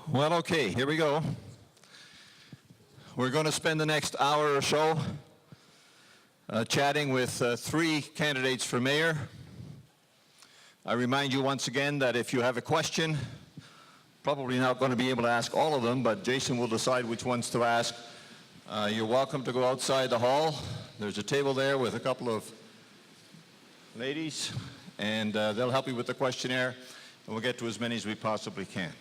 Well, okay, here we go. We're going to spend the next hour or so chatting with three candidates for mayor. I remind you once again that if you have a question, probably not going to be able to ask all of them, but Jason will decide which ones to ask. You're welcome to go outside the hall. There's a table there with a couple of ladies, and they'll help you with the questionnaire, and we'll get to as many as we possibly can.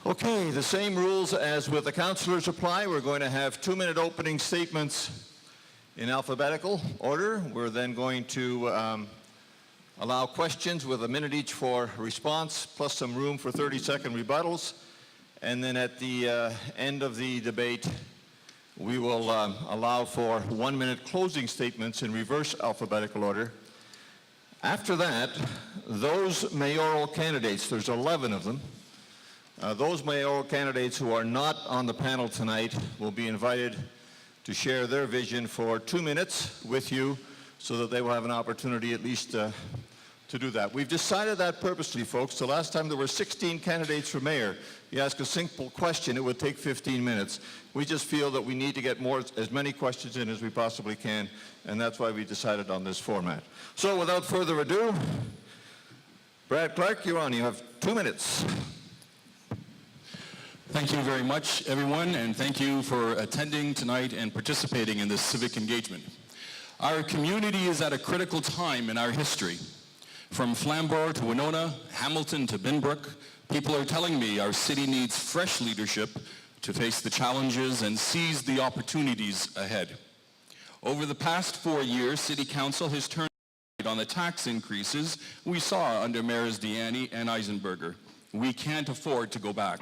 Okay, the same rules as with the councillors apply. We're going to have 2-minute opening statements in alphabetical order. We're then going to allow questions with a minute each for response, plus some room for 30-second rebuttals. And then at the end of the debate, we will allow for 1-minute closing statements in reverse alphabetical order. After that, those mayoral candidates, there's 11 of them, those mayoral candidates who are not on the panel tonight will be invited to share their vision for 2 minutes with you so that they will have an opportunity at least to do that. We've decided that purposely, folks. The last time there were 16 candidates for mayor, you ask a simple question, it would take 15 minutes. We just feel that we need to get as many questions in as we possibly can, and that's why we decided on this format. So without further ado, Brad Clark, you're on. You have 2 minutes. Thank you very much, everyone, and thank you for attending tonight and participating in this civic engagement. Our community is at a critical time in our history. From Flamborough to Winona, Hamilton to Binbrook, people are telling me our city needs fresh leadership to face the challenges and seize the opportunities ahead. Over the past 4 years, City Council has turned on the tax increases we saw under Mayors Deaney and Eisenberger. We can't afford to go back.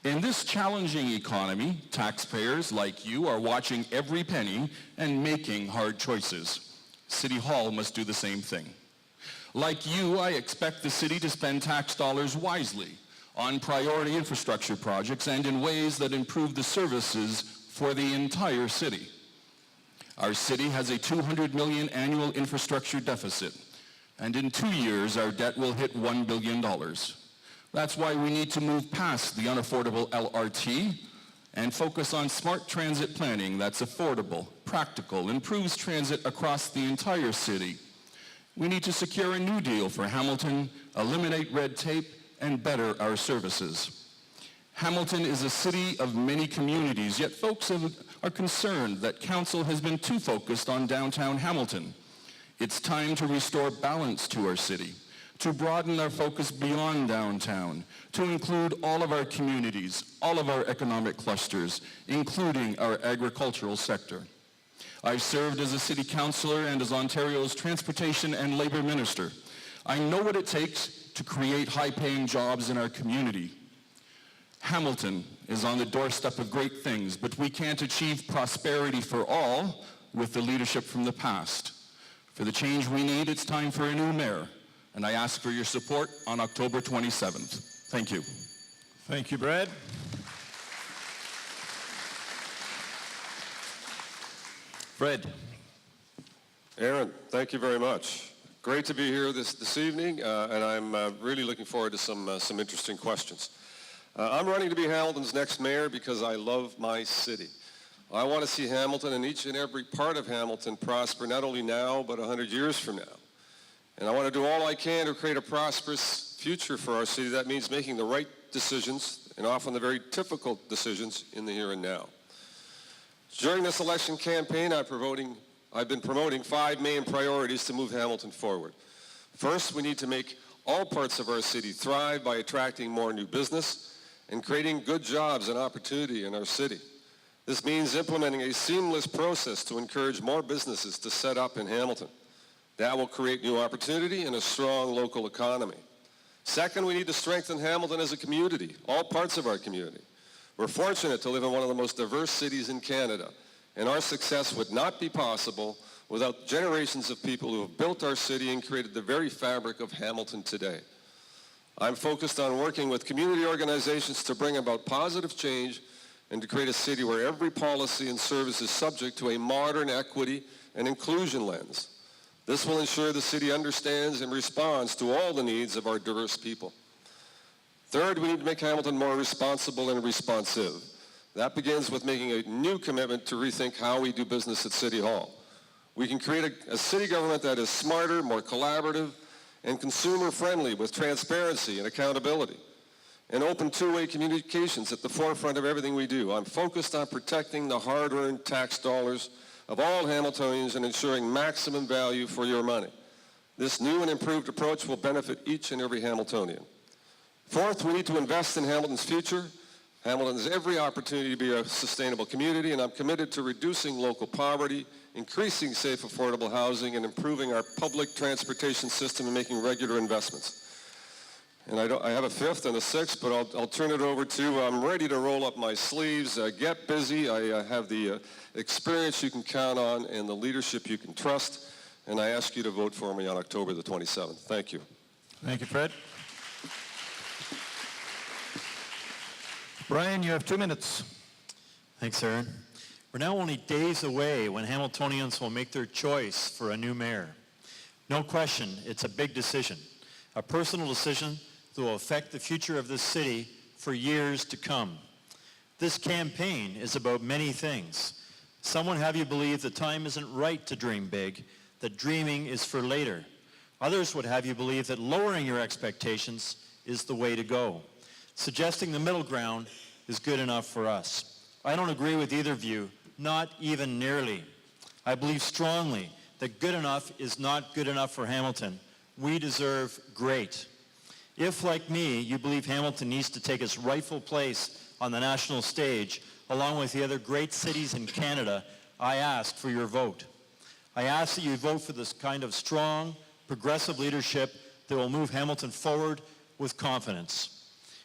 In this challenging economy, taxpayers like you are watching every penny and making hard choices. City Hall must do the same thing. Like you, I expect the city to spend tax dollars wisely on priority infrastructure projects and in ways that improve the services for the entire city. Our city has a $200 million annual infrastructure deficit, and in 2 years our debt will hit $1 billion. That's why we need to move past the unaffordable LRT and focus on smart transit planning that's affordable, practical, improves transit across the entire city. We need to secure a new deal for Hamilton, eliminate red tape, and better our services. Hamilton is a city of many communities, yet folks are concerned that council has been too focused on downtown Hamilton. It's time to restore balance to our city, to broaden our focus beyond downtown, to include all of our communities, all of our economic clusters, including our agricultural sector. I've served as a city councillor and as Ontario's transportation and labor minister. I know what it takes to create high-paying jobs in our community. Hamilton is on the doorstep of great things, but we can't achieve prosperity for all with the leadership from the past. For the change we need, it's time for a new mayor, and I ask for your support on October 27th. Thank you. Thank you, Brad. Fred. Aaron, thank you very much. Great to be here this evening, and I'm really looking forward to some interesting questions. I'm running to be Hamilton's next mayor because I love my city. I want to see Hamilton and each and every part of Hamilton prosper, not only now, but 100 years from now. And I want to do all I can to create a prosperous future for our city. That means making the right decisions, and often the very difficult decisions in the here and now. During this election campaign, I've been promoting 5 main priorities to move Hamilton forward. First, we need to make all parts of our city thrive by attracting more new business and creating good jobs and opportunity in our city. This means implementing a seamless process to encourage more businesses to set up in Hamilton. That will create new opportunity and a strong local economy. Second, we need to strengthen Hamilton as a community, all parts of our community. We're fortunate to live in one of the most diverse cities in Canada, and our success would not be possible without generations of people who have built our city and created the very fabric of Hamilton today. I'm focused on working with community organizations to bring about positive change and to create a city where every policy and service is subject to a modern equity and inclusion lens. This will ensure the city understands and responds to all the needs of our diverse people. Third, we need to make Hamilton more responsible and responsive. That begins with making a new commitment to rethink how we do business at City Hall. We can create a city government that is smarter, more collaborative, and consumer-friendly with transparency and accountability, and open two-way communications at the forefront of everything we do. I'm focused on protecting the hard-earned tax dollars of all Hamiltonians and ensuring maximum value for your money. This new and improved approach will benefit each and every Hamiltonian. Fourth, we need to invest in Hamilton's future. Hamilton has every opportunity to be a sustainable community, and I'm committed to reducing local poverty, increasing safe, affordable housing, and improving our public transportation system and making regular investments. And I have a fifth and a sixth, but I'll turn it over to, I'm ready to roll up my sleeves, get busy. I have the experience you can count on and the leadership you can trust, and I ask you to vote for me on October the 27th. Thank you. Thank you, Fred. Brian, you have 2 minutes. Thanks, Aaron. We're now only days away when Hamiltonians will make their choice for a new mayor. No question, it's a big decision, a personal decision that will affect the future of this city for years to come. This campaign is about many things. Some would have you believe the time isn't right to dream big, that dreaming is for later. Others would have you believe that lowering your expectations is the way to go. Suggesting the middle ground is good enough for us. I don't agree with either view, not even nearly. I believe strongly that good enough is not good enough for Hamilton. We deserve great. If, like me, you believe Hamilton needs to take its rightful place on the national stage, along with the other great cities in Canada, I ask for your vote. I ask that you vote for this kind of strong, progressive leadership that will move Hamilton forward with confidence.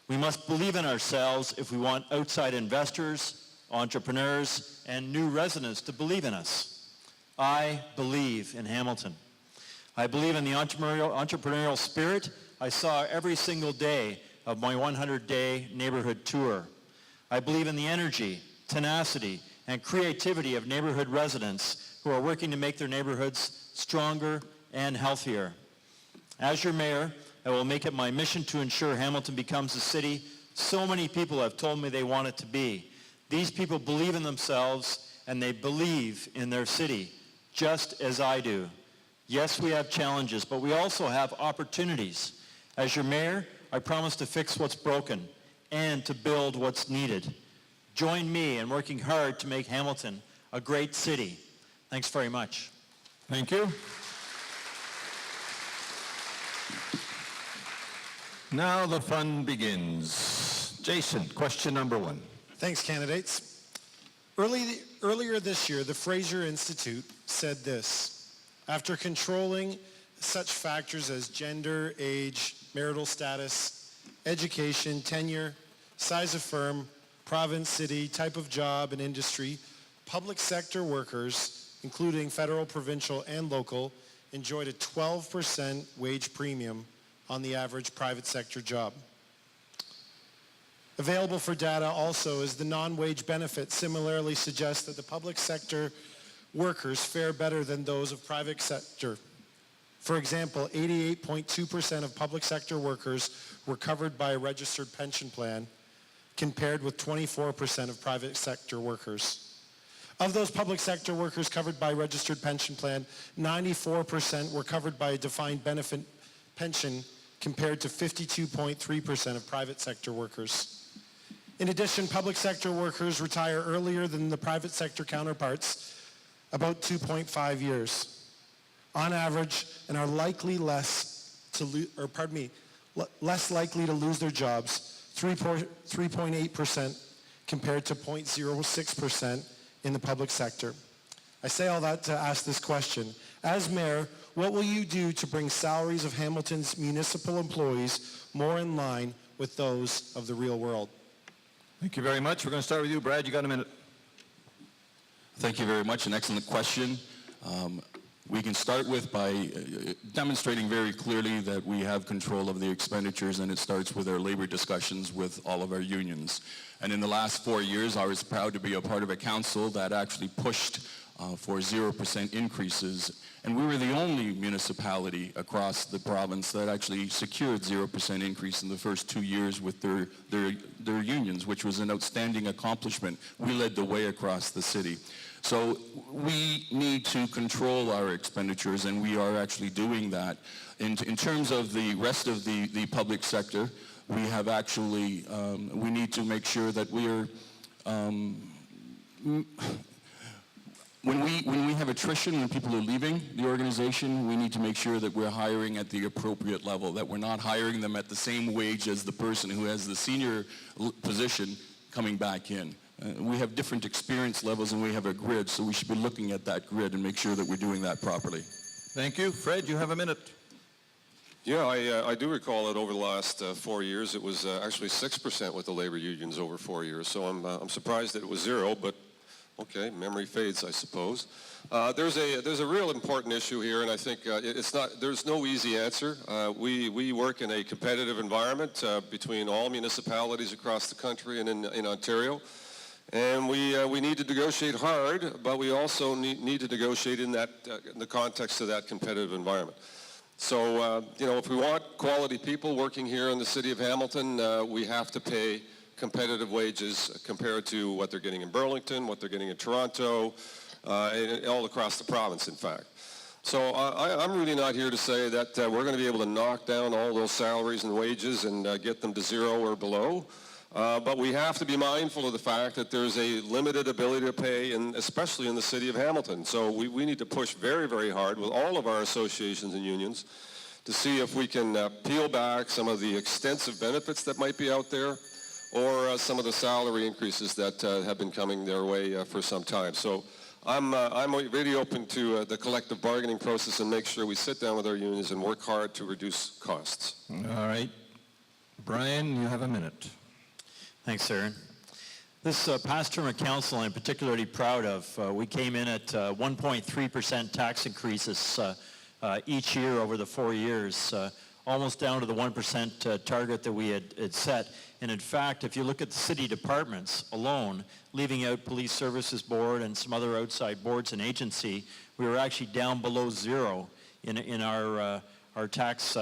We must believe in ourselves if we want outside investors, entrepreneurs, and new residents to believe in us. I believe in Hamilton. I believe in the entrepreneurial spirit I saw every single day of my 100-day neighborhood tour. I believe in the energy, tenacity, and creativity of neighborhood residents who are working to make their neighborhoods stronger and healthier. As your mayor, I will make it my mission to ensure Hamilton becomes the city so many people have told me they want it to be. These people believe in themselves and they believe in their city, just as I do. Yes, we have challenges, but we also have opportunities. As your mayor, I promise to fix what's broken and to build what's needed. Join me in working hard to make Hamilton a great city. Thanks very much. Thank you. Now the fun begins. Jason, question number 1. Thanks, candidates. Earlier this year, the Fraser Institute said this: after controlling such factors as gender, age, marital status, education, tenure, size of firm, province, city, type of job and industry, public sector workers, including federal, provincial, and local, enjoyed a 12% wage premium on the average private sector job. Available for data also is the non-wage benefit similarly suggests that the public sector workers fare better than those of private sector. For example, 88.2% of public sector workers were covered by a registered pension plan, compared with 24% of private sector workers. Of those public sector workers covered by registered pension plan, 94% were covered by a defined benefit pension, compared to 52.3% of private sector workers. In addition, public sector workers retire earlier than the private sector counterparts, about 2.5 years, on average, and are likely less likely to lose their jobs, 3.8% compared to 0.06% in the public sector. I say all that to ask this question. As mayor, what will you do to bring salaries of Hamilton's municipal employees more in line with those of the real world? Thank you very much. We're going to start with you, Brad. You got a minute. Thank you very much. An excellent question. We can start with by demonstrating very clearly that we have control of the expenditures, and it starts with our labor discussions with all of our unions. And in the last 4 years, I was proud to be a part of a council that actually pushed for 0% increases. And we were the only municipality across the province that actually secured 0% increase in the first 2 years with their unions, which was an outstanding accomplishment. We led the way across the city. So we need to control our expenditures, and we are actually doing that. In terms of the rest of the public sector, we have actually, we need to make sure that we are, when we have attrition, when people are leaving the organization, we need to make sure that we're hiring at the appropriate level, that we're not hiring them at the same wage as the person who has the senior position coming back in. We have different experience levels and we have a grid, so we should be looking at that grid and make sure that we're doing that properly. Thank you. Fred, you have a minute. Yeah, I do recall that over the last 4 years, it was actually 6% with the labor unions over 4 years. So I'm surprised that it was 0, but okay, memory fades, I suppose. There's a real important issue here, and I think there's no easy answer. We work in a competitive environment between all municipalities across the country and in Ontario. And we need to negotiate hard, but we also need to negotiate in the context of that competitive environment. So, if we want quality people working here in the city of Hamilton, we have to pay competitive wages compared to what they're getting in Burlington, what they're getting in Toronto, and all across the province, in fact. So I'm really not here to say that we're going to be able to knock down all those salaries and wages and get them to 0 or below. But we have to be mindful of the fact that there's a limited ability to pay, and especially in the city of Hamilton. So we need to push very, very hard with all of our associations and unions to see if we can peel back some of the extensive benefits that might be out there, or some of the salary increases that have been coming their way for some time. So I'm really open to the collective bargaining process and make sure we sit down with our unions and work hard to reduce costs. All right. Brian, you have a minute. Thanks, Aaron. This past term of council I'm particularly proud of. We came in at 1.3% tax increases each year over the 4 years, almost down to the 1% target that we had set. And in fact, if you look at the city departments alone, leaving out Police Services Board and some other outside boards and agency, we were actually down below 0 in our tax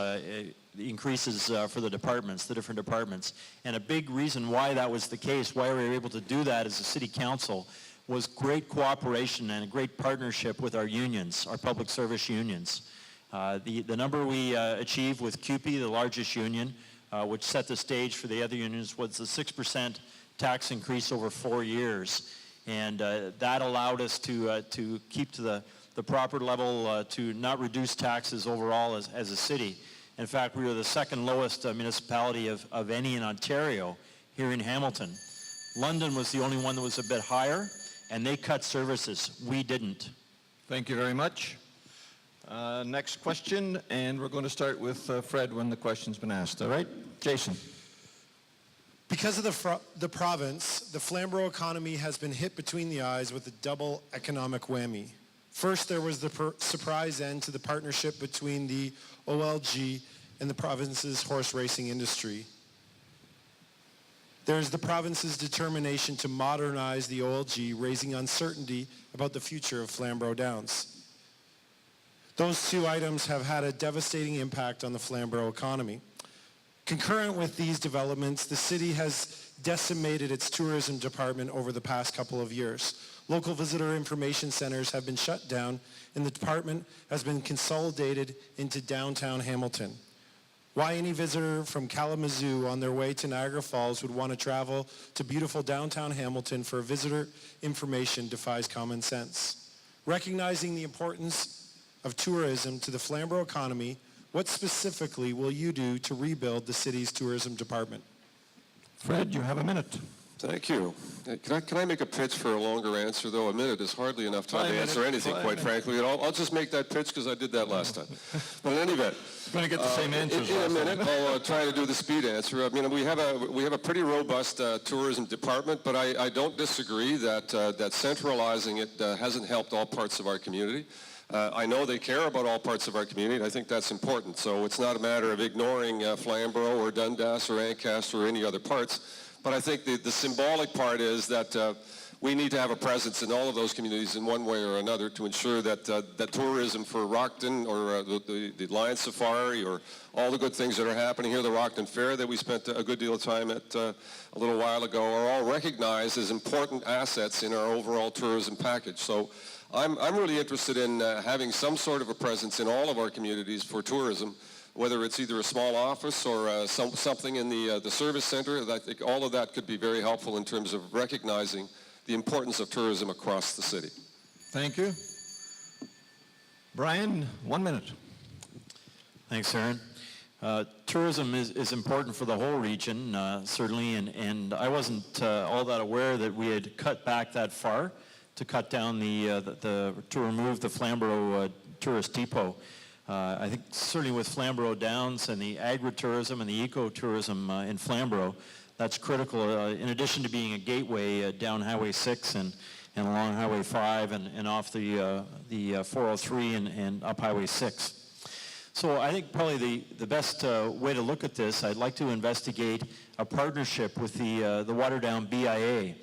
increases for the departments, the different departments. And a big reason why that was the case, why we were able to do that as a city council, was great cooperation and a great partnership with our unions, our public service unions. The number we achieved with CUPE, the largest union, which set the stage for the other unions, was the 6% tax increase over 4 years. And that allowed us to keep to the proper level, to not reduce taxes overall as a city. In fact, we were the second lowest municipality of any in Ontario here in Hamilton. London was the only one that was a bit higher, and they cut services. We didn't. Thank you very much. Next question, and we're going to start with Fred when the question's been asked. All right? Jason. Because of the province, the Flamborough economy has been hit between the eyes with a double economic whammy. First, there was the surprise end to the partnership between the OLG and the province's horse racing industry. There's the province's determination to modernize the OLG, raising uncertainty about the future of Flamborough Downs. Those two items have had a devastating impact on the Flamborough economy. Concurrent with these developments, the city has decimated its tourism department over the past couple of years. Local visitor information centers have been shut down, and the department has been consolidated into downtown Hamilton. Why any visitor from Kalamazoo on their way to Niagara Falls would want to travel to beautiful downtown Hamilton for visitor information defies common sense. Recognizing the importance of tourism to the Flamborough economy, what specifically will you do to rebuild the city's tourism department? Fred, you have a minute. Thank you. Can I make a pitch for a longer answer, though? A minute is hardly enough time to answer anything, quite frankly. I'll just make that pitch because I did that last time. But in any event, You're going to get the same answers. in a minute, I'll try to do the speed answer. I mean, we have a pretty robust tourism department, but I don't disagree that centralizing it hasn't helped all parts of our community. I know they care about all parts of our community, and I think that's important. So it's not a matter of ignoring Flamborough or Dundas or Ancaster or any other parts. But I think the symbolic part is that we need to have a presence in all of those communities in one way or another to ensure that that tourism for Rockton or the Lion Safari or all the good things that are happening here, the Rockton Fair that we spent a good deal of time at a little while ago, are all recognized as important assets in our overall tourism package. So I'm really interested in having some sort of a presence in all of our communities for tourism, whether it's either a small office or something in the service center. I think all of that could be very helpful in terms of recognizing the importance of tourism across the city. Thank you. Brian, 1 minute. Thanks, Aaron. Tourism is important for the whole region, certainly, and I wasn't all that aware that we had cut back that far to cut down to remove the Flamborough tourist depot. I think certainly with Flamborough Downs and the agritourism and the ecotourism in Flamborough, that's critical, in addition to being a gateway down Highway 6 and along Highway 5 and off the 403 and up Highway 6. So I think probably the best way to look at this, I'd like to investigate a partnership with the Waterdown BIA.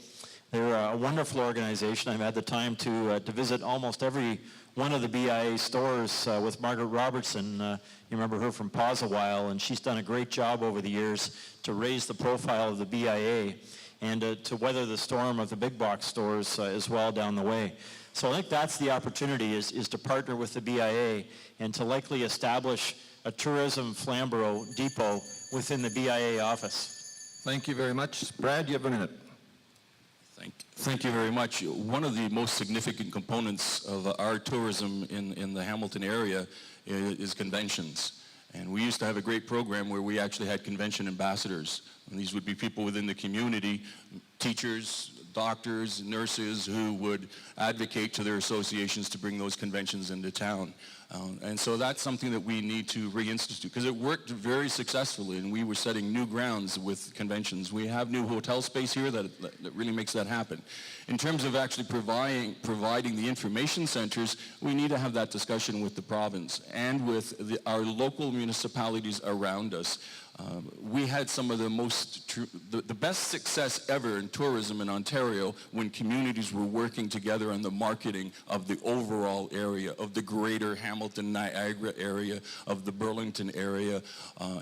They're a wonderful organization. I've had the time to visit almost every one of the BIA stores with Margaret Robertson. You remember her from Pause a while, and she's done a great job over the years to raise the profile of the BIA and to weather the storm of the big box stores as well down the way. So I think that's the opportunity is to partner with the BIA and to likely establish a tourism Flamborough depot within the BIA office. Thank you very much. Brad, you have a minute. Thank you very much. One of the most significant components of our tourism in the Hamilton area is conventions. And we used to have a great program where we actually had convention ambassadors. And these would be people within the community, teachers, doctors, nurses, who would advocate to their associations to bring those conventions into town. And so that's something that we need to reinstitute, because it worked very successfully, and we were setting new grounds with conventions. We have new hotel space here that really makes that happen. In terms of actually providing the information centers, we need to have that discussion with the province and with our local municipalities around us. We had some of the best success ever in tourism in Ontario when communities were working together on the marketing of the overall area, of the greater Hamilton, Niagara area, of the Burlington area,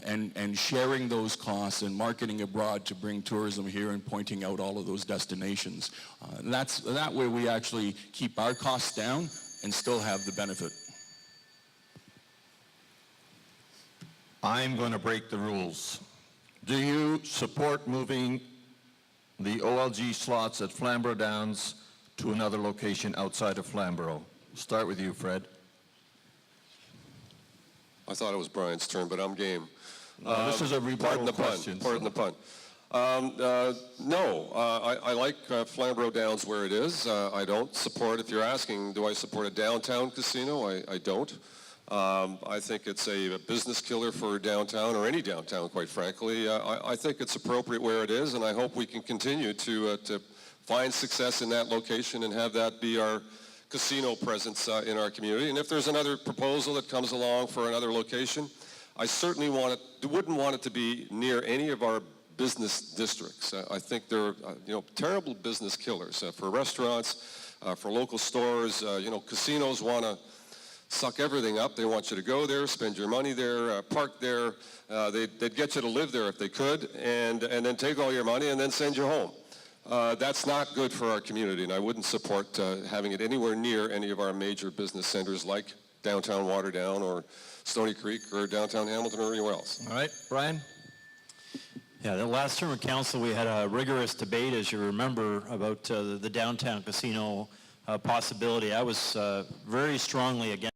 and sharing those costs and marketing abroad to bring tourism here and pointing out all of those destinations. That way we actually keep our costs down and still have the benefit. I'm going to break the rules. Do you support moving the OLG slots at Flamborough Downs to another location outside of Flamborough? Start with you, Fred. I thought it was Brian's turn, but I'm game. This is a rebuttal question. Pardon the pun. No, I like Flamborough Downs where it is. I don't support, if you're asking, do I support a downtown casino? I don't. I think it's a business killer for downtown, or any downtown, quite frankly. I think it's appropriate where it is, and I hope we can continue to find success in that location and have that be our casino presence in our community. And if there's another proposal that comes along for another location, I certainly wouldn't want it to be near any of our business districts. I think they're terrible business killers for restaurants, for local stores. Casinos want to suck everything up. They want you to go there, spend your money there, park there. They'd get you to live there if they could, and then take all your money and then send you home. That's not good for our community, and I wouldn't support having it anywhere near any of our major business centers like downtown Waterdown or Stony Creek or downtown Hamilton or anywhere else. All right, Brian? Yeah, the last term of council, we had a rigorous debate, as you remember, about the downtown casino possibility. I was very strongly against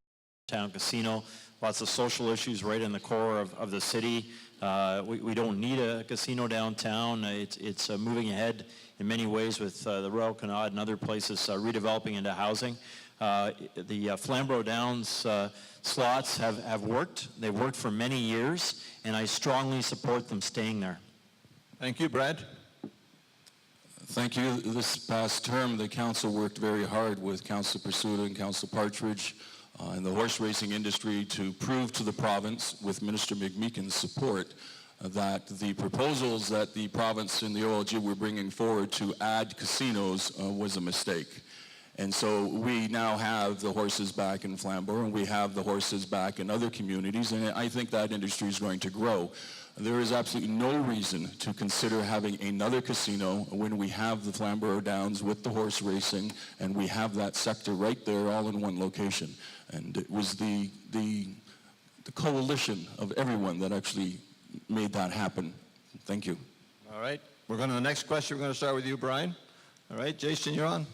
downtown casino. Lots of social issues right in the core of the city. We don't need a casino downtown. It's moving ahead in many ways with the Royal Canad and other places redeveloping into housing. The Flamborough Downs slots have worked. They've worked for many years, and I strongly support them staying there. Thank you, Brad. Thank you. This past term, the council worked very hard with Councillor Pursuta and Councillor Partridge and the horse racing industry to prove to the province, with Minister McMeekin's support, that the proposals that the province and the OLG were bringing forward to add casinos was a mistake. And so we now have the horses back in Flamborough, and we have the horses back in other communities, and I think that industry is going to grow. There is absolutely no reason to consider having another casino when we have the Flamborough Downs with the horse racing, and we have that sector right there all in one location. And it was the coalition of everyone that actually made that happen. Thank you. All right. We're going to the next question. We're going to start with you, Brian. All right, Jason, you're on.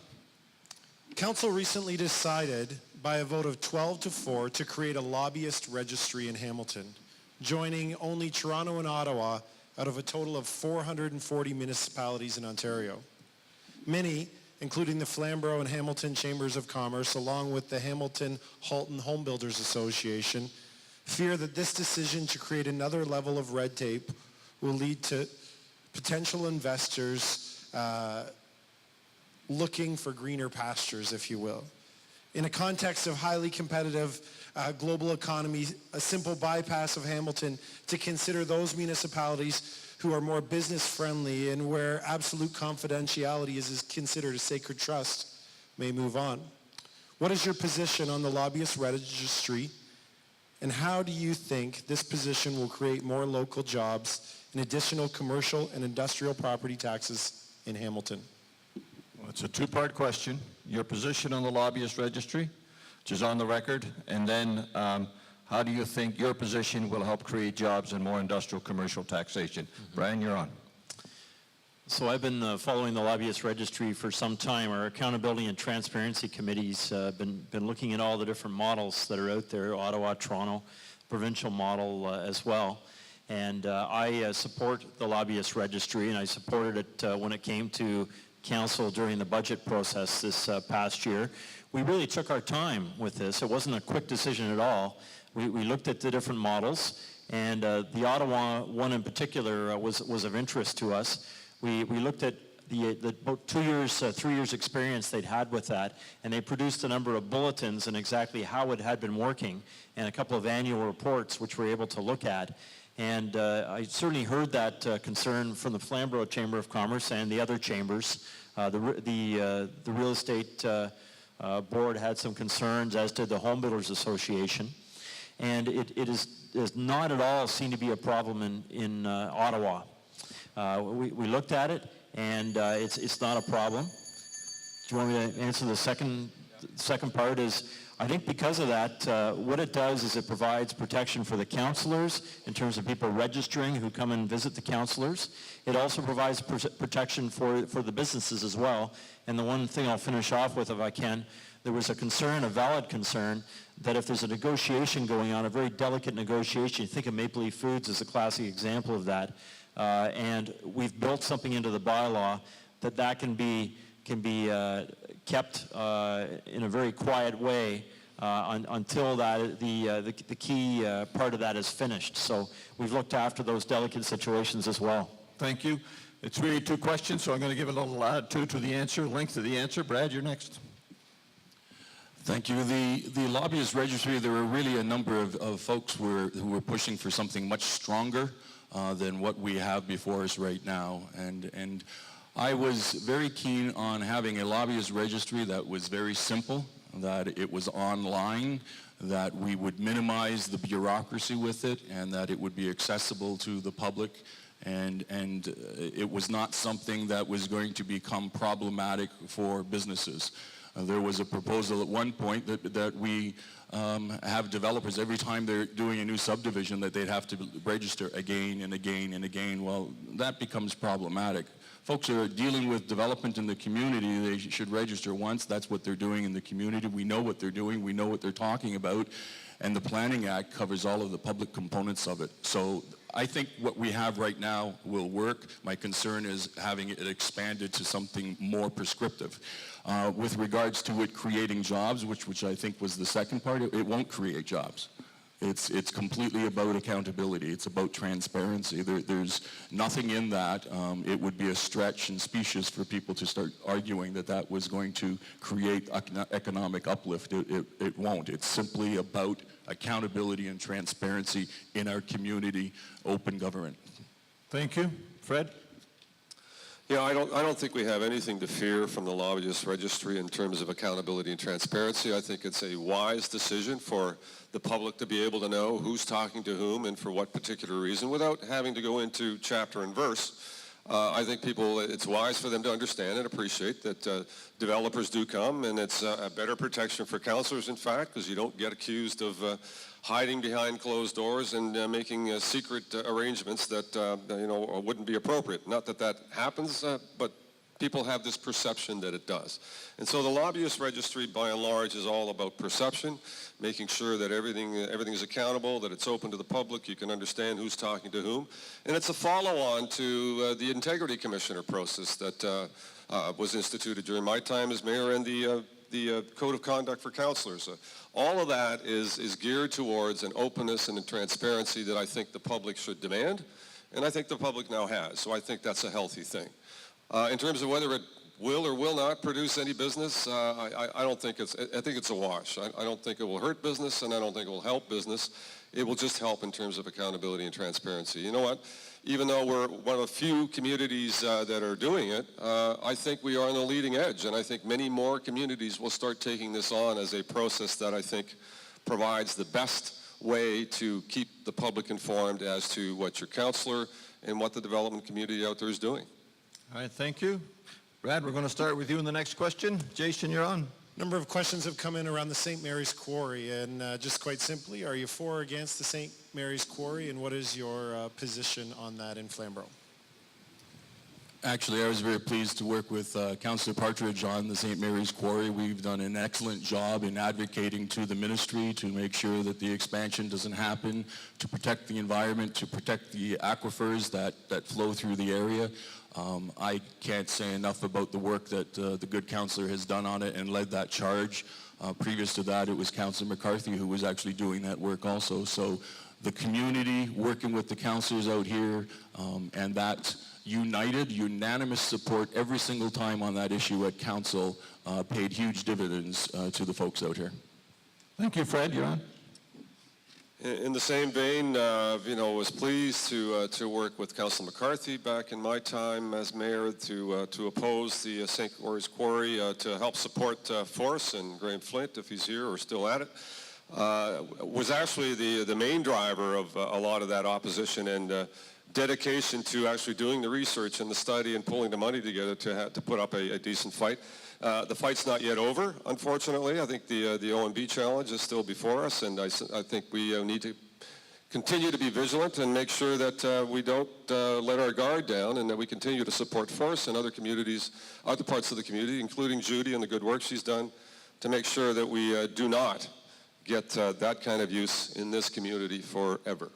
Council recently decided by a vote of 12-4 to create a lobbyist registry in Hamilton, joining only Toronto and Ottawa out of a total of 440 municipalities in Ontario. Many, including the Flamborough and Hamilton Chambers of Commerce, along with the Hamilton Halton Home Builders Association, fear that this decision to create another level of red tape will lead to potential investors looking for greener pastures, if you will. In a context of highly competitive global economy, a simple bypass of Hamilton to consider those municipalities who are more business friendly and where absolute confidentiality is considered a sacred trust may move on. What is your position on the lobbyist registry, and how do you think this position will create more local jobs and additional commercial and industrial property taxes in Hamilton? Well, it's a two-part question. Your position on the lobbyist registry, which is on the record, and then how do you think your position will help create jobs and more industrial commercial taxation? Brian, you're on. So I've been following the lobbyist registry for some time. Our accountability and transparency committee's been looking at all the different models that are out there, Ottawa, Toronto, provincial model as well. And I support the lobbyist registry, and I supported it when it came to council during the budget process this past year. We really took our time with this. It wasn't a quick decision at all. We looked at the different models, and the Ottawa one in particular was of interest to us. We looked at the about 2 years, 3 years experience they'd had with that, and they produced a number of bulletins and exactly how it had been working, and a couple of annual reports which we're able to look at. And I certainly heard that concern from the Flamborough Chamber of Commerce and the other chambers. The real estate board had some concerns, as did the Home Builders Association. And it does not at all seem to be a problem in Ottawa. We looked at it, and it's not a problem. Do you want me to answer the second part? Is I think because of that, what it does is it provides protection for the councillors in terms of people registering who come and visit the councillors. It also provides protection for the businesses as well. And the one thing I'll finish off with, if I can, there was a concern, a valid concern, that if there's a negotiation going on, a very delicate negotiation, you think of Maple Leaf Foods as a classic example of that, and we've built something into the bylaw that can be kept in a very quiet way until the key part of that is finished. So we've looked after those delicate situations as well. Thank you. It's really two questions, so I'm going to give a little latitude to the answer, length of the answer. Brad, you're next. Thank you. The lobbyist registry, there were really a number of folks who were pushing for something much stronger than what we have before us right now. And I was very keen on having a lobbyist registry that was very simple, that it was online, that we would minimize the bureaucracy with it, and that it would be accessible to the public. And it was not something that was going to become problematic for businesses. There was a proposal at one point that we have developers, every time they're doing a new subdivision, that they'd have to register again and again and again. Well, that becomes problematic. Folks are dealing with development in the community. They should register once. That's what they're doing in the community. We know what they're doing. We know what they're talking about. And the Planning Act covers all of the public components of it. So I think what we have right now will work. My concern is having it expanded to something more prescriptive. With regards to it creating jobs, which I think was the second part, it won't create jobs. It's completely about accountability. It's about transparency. There's nothing in that. It would be a stretch and specious for people to start arguing that was going to create economic uplift. It won't. It's simply about accountability and transparency in our community, open government. Thank you. Fred? Yeah, I don't think we have anything to fear from the lobbyist registry in terms of accountability and transparency. I think it's a wise decision for the public to be able to know who's talking to whom and for what particular reason without having to go into chapter and verse. I think it's wise for them to understand and appreciate that developers do come, and it's a better protection for councillors, in fact, because you don't get accused of hiding behind closed doors and making secret arrangements that wouldn't be appropriate. Not that that happens, but people have this perception that it does. And so the lobbyist registry, by and large, is all about perception, making sure that everything is accountable, that it's open to the public, you can understand who's talking to whom. And it's a follow-on to the Integrity Commissioner process that was instituted during my time as mayor, and the Code of Conduct for Councillors. All of that is geared towards an openness and a transparency that I think the public should demand, and I think the public now has. So I think that's a healthy thing. In terms of whether it will or will not produce any business, I think it's a wash. I don't think it will hurt business, and I don't think it will help business. It will just help in terms of accountability and transparency. You know what? Even though we're one of the few communities that are doing it, I think we are on the leading edge, and I think many more communities will start taking this on as a process that I think provides the best way to keep the public informed as to what your councillor and what the development community out there is doing. All right, thank you. Brad, we're going to start with you in the next question. Jason, you're on. A number of questions have come in around the St. Mary's Quarry, and just quite simply, are you for or against the St. Mary's Quarry, and what is your position on that in Flamborough? Actually, I was very pleased to work with Councillor Partridge on the St. Mary's Quarry. We've done an excellent job in advocating to the ministry to make sure that the expansion doesn't happen, to protect the environment, to protect the aquifers that flow through the area. I can't say enough about the work that the good councillor has done on it and led that charge. Previous to that, it was Councillor McCarthy who was actually doing that work also. So the community working with the councillors out here and that unanimous support every single time on that issue at council paid huge dividends to the folks out here. Thank you, Fred. You're on. In the same vein, was pleased to work with Councillor McCarthy back in my time as mayor to oppose the St. Mary's Quarry, to help support Forrest and Graham Flint, if he's here or still at it, was actually the main driver of a lot of that opposition and dedication to actually doing the research and the study and pulling the money together to put up a decent fight. The fight's not yet over, unfortunately. I think the OMB challenge is still before us, and I think we need to continue to be vigilant and make sure that we don't let our guard down, and that we continue to support Forrest and other communities, other parts of the community, including Judy and the good work she's done, to make sure that we do not get that kind of use in this community forever.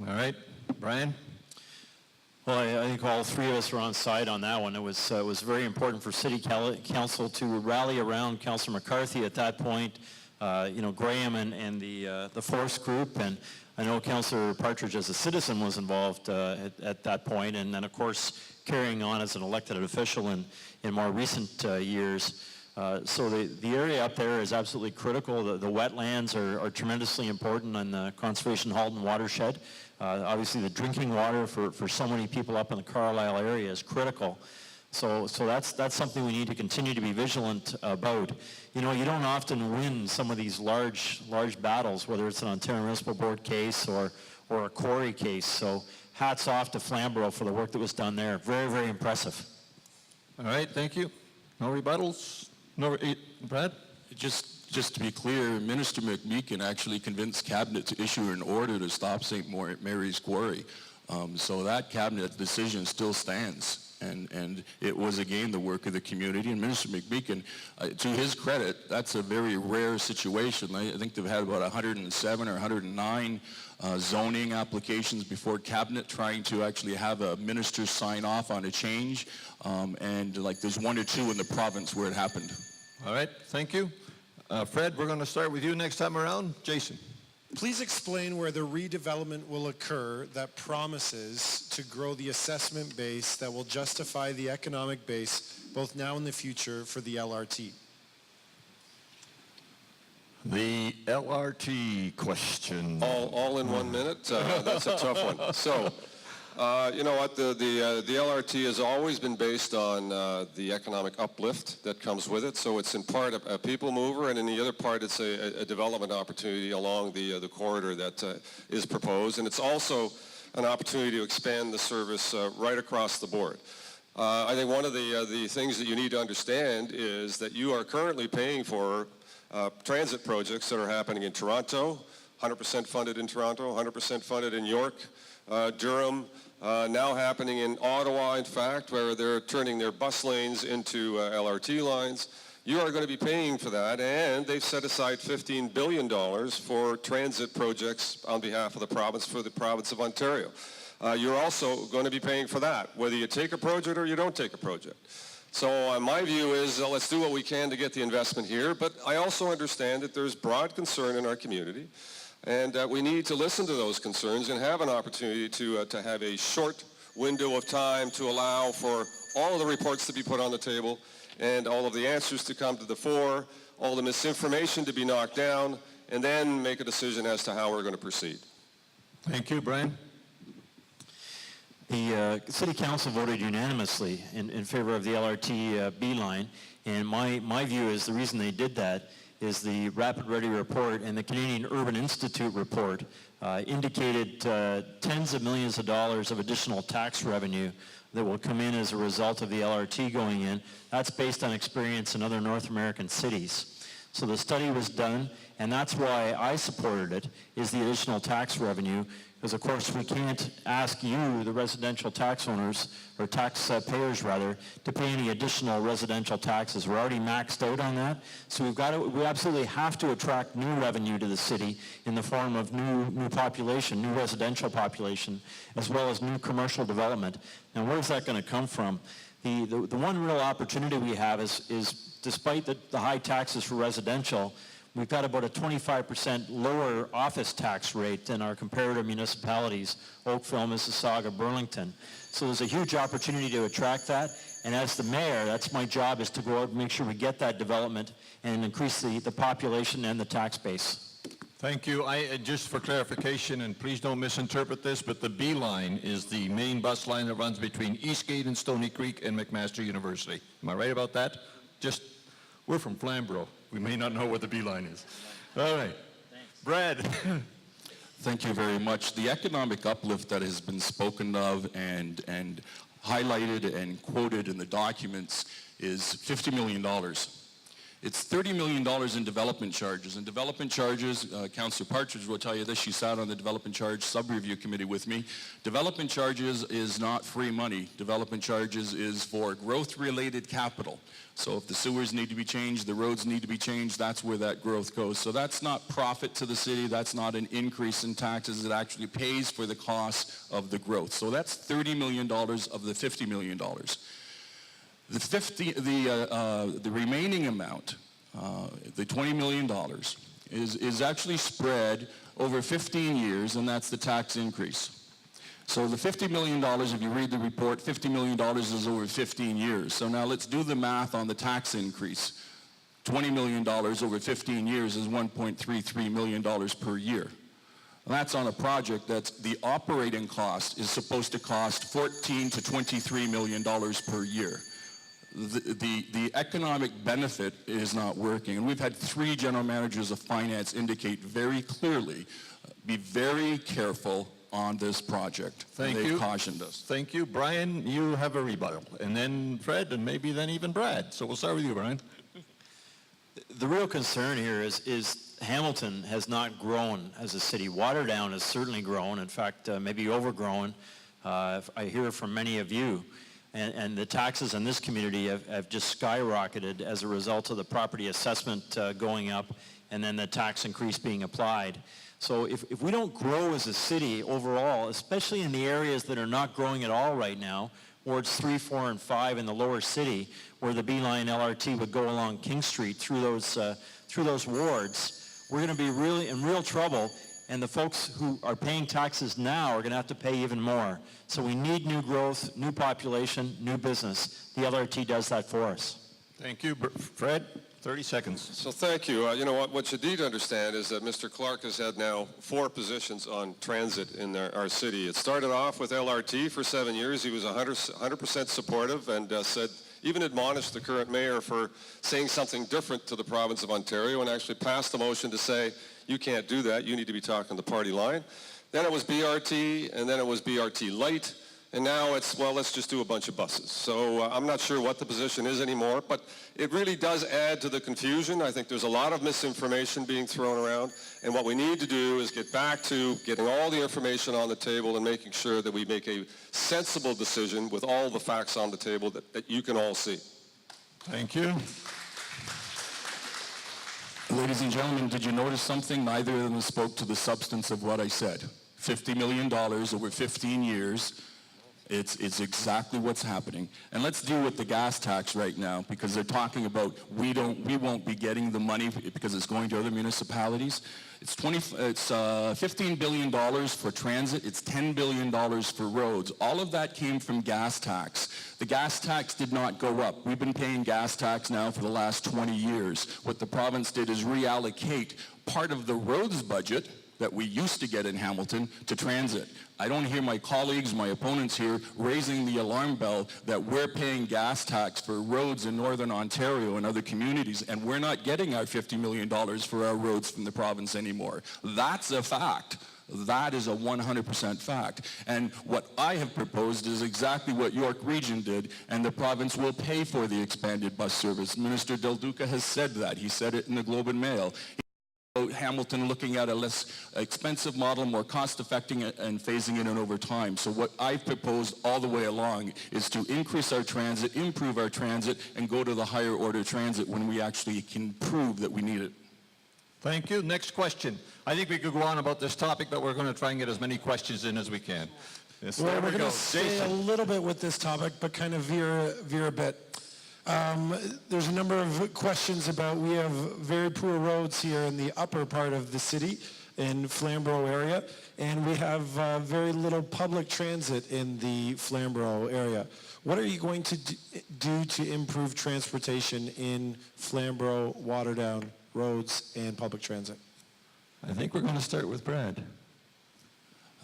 All right. Brian? Well, I think all three of us are on side on that one. It was very important for City Council to rally around Councillor McCarthy at that point, Graham and the Force Group, and I know Councillor Partridge as a citizen was involved at that point, and then of course carrying on as an elected official in more recent years. So the area up there is absolutely critical. The wetlands are tremendously important in the Conservation Halton watershed. Obviously the drinking water for so many people up in the Carlisle area is critical. So that's something we need to continue to be vigilant about. You know, you don't often win some of these large battles, whether it's an Ontario Municipal Board case or a quarry case. So hats off to Flamborough for the work that was done there. Very, very impressive. All right, thank you. No rebuttals? No, Brad? Just to be clear, Minister McMeekin actually convinced Cabinet to issue an order to stop St. Mary's Quarry. So that Cabinet decision still stands. And it was, again, the work of the community. And Minister McMeekin, to his credit, that's a very rare situation. I think they've had about 107 or 109 zoning applications before Cabinet trying to actually have a minister sign off on a change. And there's one or two in the province where it happened. All right, thank you. Fred, we're going to start with you next time around. Jason. Please explain where the redevelopment will occur that promises to grow the assessment base that will justify the economic base both now and the future for the LRT. The LRT question. All in 1 minute? That's a tough one. So You know what, the LRT has always been based on the economic uplift that comes with it. So it's in part a people mover, and in the other part it's a development opportunity along the corridor that is proposed. And it's also an opportunity to expand the service right across the board. I think one of the things that you need to understand is that you are currently paying for transit projects that are happening in Toronto, 100% funded in Toronto, 100% funded in York, Durham, now happening in Ottawa, in fact, where they're turning their bus lanes into LRT lines. You are going to be paying for that, and they've set aside $15 billion for transit projects on behalf of the province for the province of Ontario. You're also going to be paying for that, whether you take a project or you don't take a project. So my view is let's do what we can to get the investment here, but I also understand that there's broad concern in our community, and we need to listen to those concerns and have an opportunity to have a short window of time to allow for all of the reports to be put on the table and all of the answers to come to the fore, all the misinformation to be knocked down, and then make a decision as to how we're going to proceed. Thank you, Brian. The City Council voted unanimously in favor of the LRT B line, and my view is the reason they did that is the Rapid Ready report and the Canadian Urban Institute report indicated tens of millions of dollars of additional tax revenue that will come in as a result of the LRT going in. That's based on experience in other North American cities. So the study was done, and that's why I supported it, is the additional tax revenue, because of course we can't ask you, the residential tax owners, or tax payers rather, to pay any additional residential taxes. We're already maxed out on that, so we absolutely have to attract new revenue to the city in the form of new population, new residential population, as well as new commercial development. Now where's that going to come from? The one real opportunity we have is despite the high taxes for residential, we've got about a 25% lower office tax rate than our comparator municipalities, Oakville, Mississauga, Burlington. So there's a huge opportunity to attract that. And as the mayor, that's my job, is to go out and make sure we get that development and increase the population and the tax base. Thank you. Just for clarification, and please don't misinterpret this, but the B line is the main bus line that runs between Eastgate and Stony Creek and McMaster University. Am I right about that? We're from Flamborough. We may not know what the B line is. All right. Thanks. Brad. Thank you very much. The economic uplift that has been spoken of and highlighted and quoted in the documents is $50 million. It's $30 million in development charges. And development charges, Councillor Partridge will tell you this, she sat on the development charge sub-review committee with me. Development charges is not free money. Development charges is for growth-related capital. So if the sewers need to be changed, the roads need to be changed, that's where that growth goes. So that's not profit to the city, that's not an increase in taxes, it actually pays for the cost of the growth. So that's $30 million of the $50 million. The remaining amount, the $20 million, is actually spread over 15 years, and that's the tax increase. So the $50 million, if you read the report, $50 million is over 15 years. So now let's do the math on the tax increase. $20 million over 15 years is $1.33 million per year. That's on a project that's the operating cost is supposed to cost $14 to $23 million per year. The economic benefit is not working. And we've had 3 general managers of finance indicate very clearly, be very careful on this project. Thank you. They've cautioned us. Thank you. Brian, you have a rebuttal. And then Fred, and maybe then even Brad. So we'll start with you, Brian. The real concern here is Hamilton has not grown as a city. Waterdown has certainly grown. In fact, maybe overgrown. I hear from many of you. And the taxes in this community have just skyrocketed as a result of the property assessment going up and then the tax increase being applied. So if we don't grow as a city overall, especially in the areas that are not growing at all right now, wards 3, 4, and 5 in the lower city, where the B-line LRT would go along King Street through those wards, we're going to be really in real trouble. And the folks who are paying taxes now are going to have to pay even more. So we need new growth, new population, new business. The LRT does that for us. Thank you. Fred? 30 seconds. So thank you. You know what you need to understand is that Mr. Clark has had now 4 positions on transit in our city. It started off with LRT for 7 years. He was 100% supportive and said, even admonished the current mayor for saying something different to the province of Ontario and actually passed the motion to say, you can't do that. You need to be talking the party line. Then it was BRT, and then it was BRT Light. And now it's, well, let's just do a bunch of buses. So I'm not sure what the position is anymore, but it really does add to the confusion. I think there's a lot of misinformation being thrown around, and what we need to do is get back to getting all the information on the table and making sure that we make a sensible decision with all the facts on the table that you can all see. Thank you. Ladies and gentlemen, did you notice something? Neither of them spoke to the substance of what I said. $50 million over 15 years. It's exactly what's happening. And let's deal with the gas tax right now, because they're talking about we won't be getting the money because it's going to other municipalities. It's $15 billion for transit. It's $10 billion for roads. All of that came from gas tax. The gas tax did not go up. We've been paying gas tax now for the last 20 years. What the province did is reallocate part of the roads budget that we used to get in Hamilton to transit. I don't hear my colleagues, my opponents here, raising the alarm bell that we're paying gas tax for roads in Northern Ontario and other communities, and we're not getting our $50 million for our roads from the province anymore. That's a fact. That is a 100% fact. And what I have proposed is exactly what York Region did, and the province will pay for the expanded bus service. Minister Del Duca has said that. He said it in the Globe and Mail. Hamilton looking at a less expensive model, more cost-effective, and phasing it in over time. So what I've proposed all the way along is to increase our transit, improve our transit, and go to the higher order transit when we actually can prove that we need it. Thank you. Next question. I think we could go on about this topic, but we're going to try and get as many questions in as we can. Yes, Well, there we're we going go. to stay a Jason. little bit with this topic, but kind of veer a bit. There's a number of questions about, we have very poor roads here in the upper part of the city, in Flamborough area, and we have very little public transit in the Flamborough area. What are you going to do to improve transportation in Flamborough, Waterdown roads and public transit? I think we're going to start with Brad.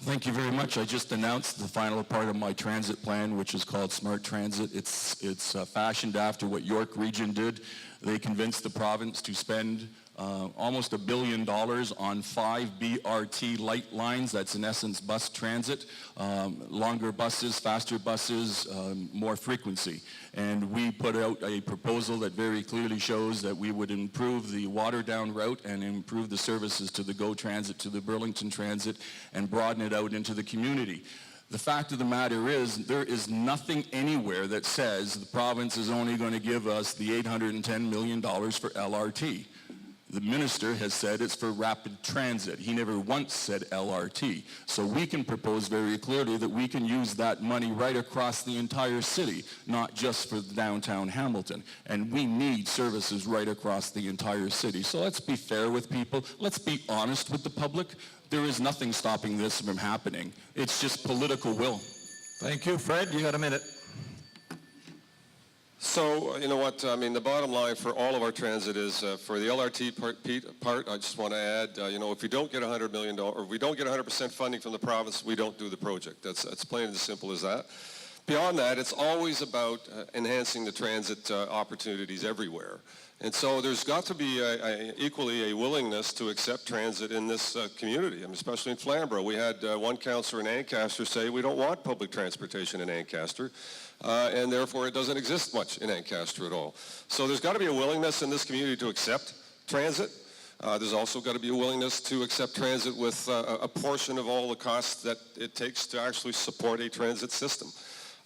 Thank you very much. I just announced the final part of my transit plan, which is called Smart Transit. It's fashioned after what York Region did. They convinced the province to spend almost $1 billion on 5 BRT light lines. That's in essence bus transit, longer buses, faster buses, more frequency. And we put out a proposal that very clearly shows that we would improve the Waterdown route and improve the services to the GO Transit, to the Burlington Transit, and broaden it out into the community. The fact of the matter is, there is nothing anywhere that says the province is only going to give us the $810 million for LRT. The minister has said it's for rapid transit. He never once said LRT. So we can propose very clearly that we can use that money right across the entire city, not just for downtown Hamilton. And we need services right across the entire city. So let's be fair with people. Let's be honest with the public. There is nothing stopping this from happening. It's just political will. Thank you. Fred, you got a minute. So, you know what, I mean, the bottom line for all of our transit is for the LRT part, I just want to add, you know, if we don't get $100 million, or if we don't get 100% funding from the province, we don't do the project. That's plain and as simple as that. Beyond that, it's always about enhancing the transit opportunities everywhere. And so there's got to be equally a willingness to accept transit in this community, I mean, especially in Flamborough. We had one councillor in Ancaster say we don't want public transportation in Ancaster, and therefore it doesn't exist much in Ancaster at all. So there's got to be a willingness in this community to accept transit. There's also got to be a willingness to accept transit with a portion of all the costs that it takes to actually support a transit system.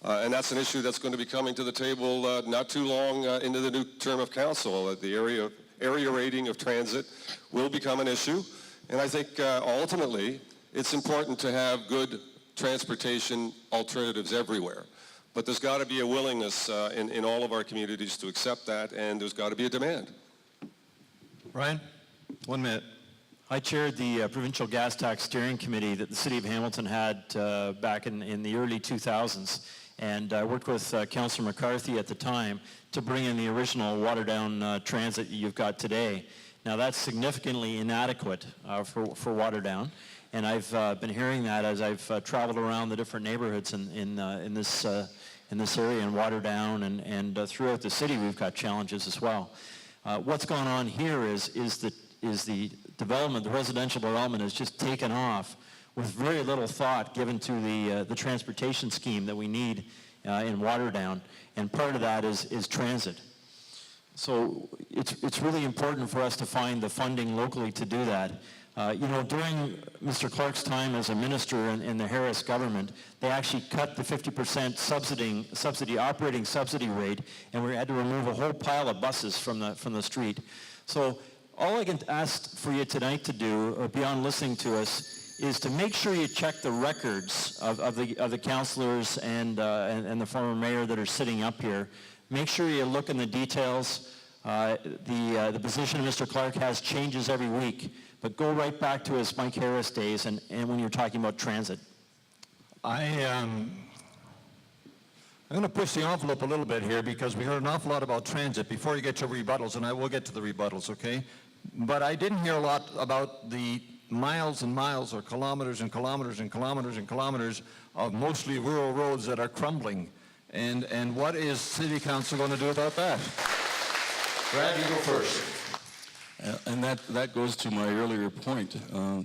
And that's an issue that's going to be coming to the table not too long into the new term of council. The area rating of transit will become an issue. And I think ultimately it's important to have good transportation alternatives everywhere. But there's got to be a willingness in all of our communities to accept that, and there's got to be a demand. Ryan, 1 minute. I chaired the Provincial Gas Tax Steering Committee that the City of Hamilton had back in the early 2000s. And I worked with Councillor McCarthy at the time to bring in the original water-down transit you've got today. Now that's significantly inadequate for water-down, and I've been hearing that as I've traveled around the different neighborhoods in this area in Waterdown and throughout the city. We've got challenges as well. What's gone on here is the development, the residential development has just taken off with very little thought given to the transportation scheme that we need in Waterdown, and part of that is transit. So it's really important for us to find the funding locally to do that. During Mr. Clark's time as a minister in the Harris government, they actually cut the 50% operating subsidy rate, and we had to remove a whole pile of buses from the street. So all I can ask for you tonight to do, beyond listening to us, is to make sure you check the records of the councillors and the former mayor that are sitting up here. Make sure you look in the details. The position of Mr. Clark has changes every week, but go right back to his Mike Harris days and when you're talking about transit. I'm going to push the envelope a little bit here because we heard an awful lot about transit before you get to rebuttals, and I will get to the rebuttals, okay? But I didn't hear a lot about the miles and miles or kilometers and kilometers and kilometers and kilometers of mostly rural roads that are crumbling. And what is City Council going to do about that? Brad, you go first. And that goes to my earlier point.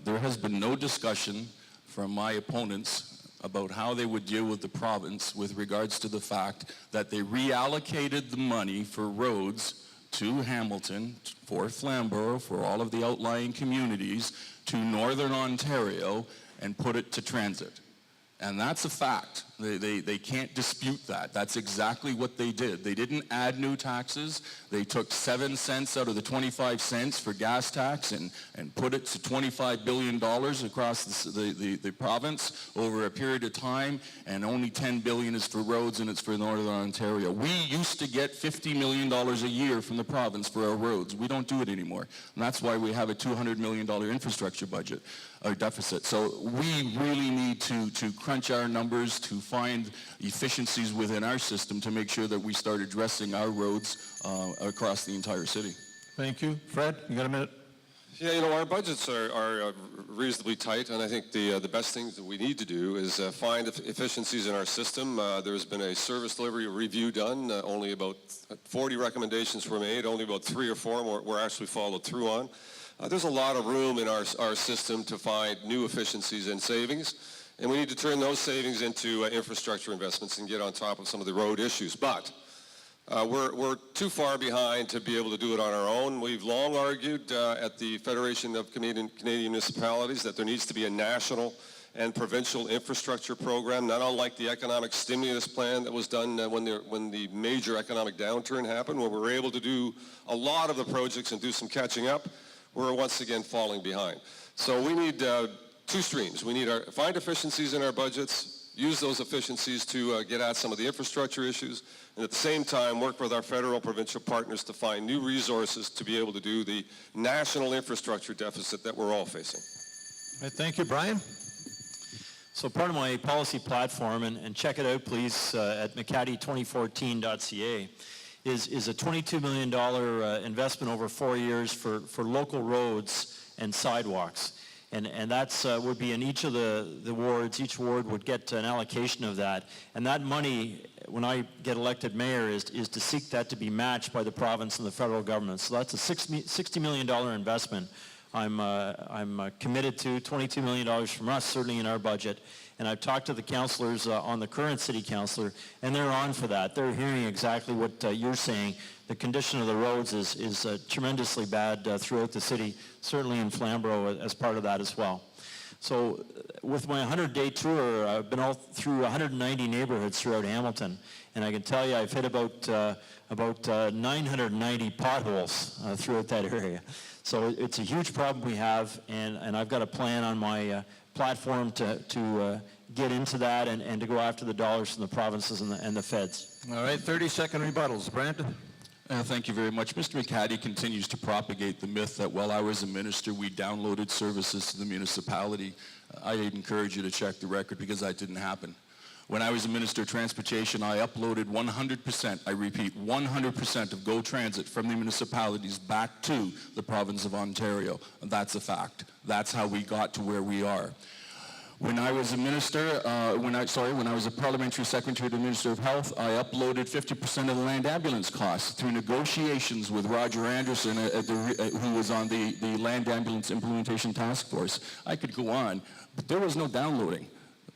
There has been no discussion from my opponents about how they would deal with the province with regards to the fact that they reallocated the money for roads to Hamilton, for Flamborough, for all of the outlying communities, to Northern Ontario, and put it to transit. And that's a fact. They can't dispute that. That's exactly what they did. They didn't add new taxes. They took 7 cents out of the 25 cents for gas tax and put it to $25 billion across the province over a period of time, and only $10 billion is for roads, and it's for Northern Ontario. We used to get $50 million a year from the province for our roads. We don't do it anymore. And that's why we have a $200 million infrastructure budget or deficit. So we really need to crunch our numbers to find efficiencies within our system to make sure that we start addressing our roads across the entire city. Thank you. Fred, you got a minute? Yeah, our budgets are reasonably tight, and I think the best things that we need to do is find efficiencies in our system. There's been a service delivery review done. Only about 40 recommendations were made. Only about 3 or 4 were actually followed through on. There's a lot of room in our system to find new efficiencies and savings, and we need to turn those savings into infrastructure investments and get on top of some of the road issues. But we're too far behind to be able to do it on our own. We've long argued at the Federation of Canadian Municipalities that there needs to be a national and provincial infrastructure program, not unlike the economic stimulus plan that was done when the major economic downturn happened, where we were able to do a lot of the projects and do some catching up. We're once again falling behind. So we need 2 streams. We need to find efficiencies in our budgets, use those efficiencies to get at some of the infrastructure issues, and at the same time work with our federal provincial partners to find new resources to be able to do the national infrastructure deficit that we're all facing. All right, thank you. Brian? So part of my policy platform, and check it out please at mcaddy2014.ca, is a $22 million investment over 4 years for local roads and sidewalks. And that's would be in each of the wards. Each ward would get an allocation of that. And that money, when I get elected mayor, is to seek that to be matched by the province and the federal government. So that's a $60 million investment. I'm committed to $22 million from us, certainly in our budget. And I've talked to the councillors on the current city councillor, and they're on for that. They're hearing exactly what you're saying. The condition of the roads is tremendously bad throughout the city, certainly in Flamborough as part of that as well. So with my 100-day tour, I've been all through 190 neighborhoods throughout Hamilton, and I can tell you I've hit about 990 potholes throughout that area. So it's a huge problem we have, and I've got a plan on my platform to get into that and to go after the dollars from the provinces and the feds. All right, 30-second rebuttals. Brandon? Thank you very much. Mr. McCaddy continues to propagate the myth that while I was a minister, we downloaded services to the municipality. I encourage you to check the record because that didn't happen. When I was a Minister of Transportation, I uploaded 100%, I repeat, 100% of GO Transit from the municipalities back to the province of Ontario. And that's a fact. That's how we got to where we are. When I was a minister, when I was a parliamentary secretary to the Minister of Health, I uploaded 50% of the land ambulance costs through negotiations with Roger Anderson, who was on the Land Ambulance Implementation Task Force. I could go on, but there was no downloading.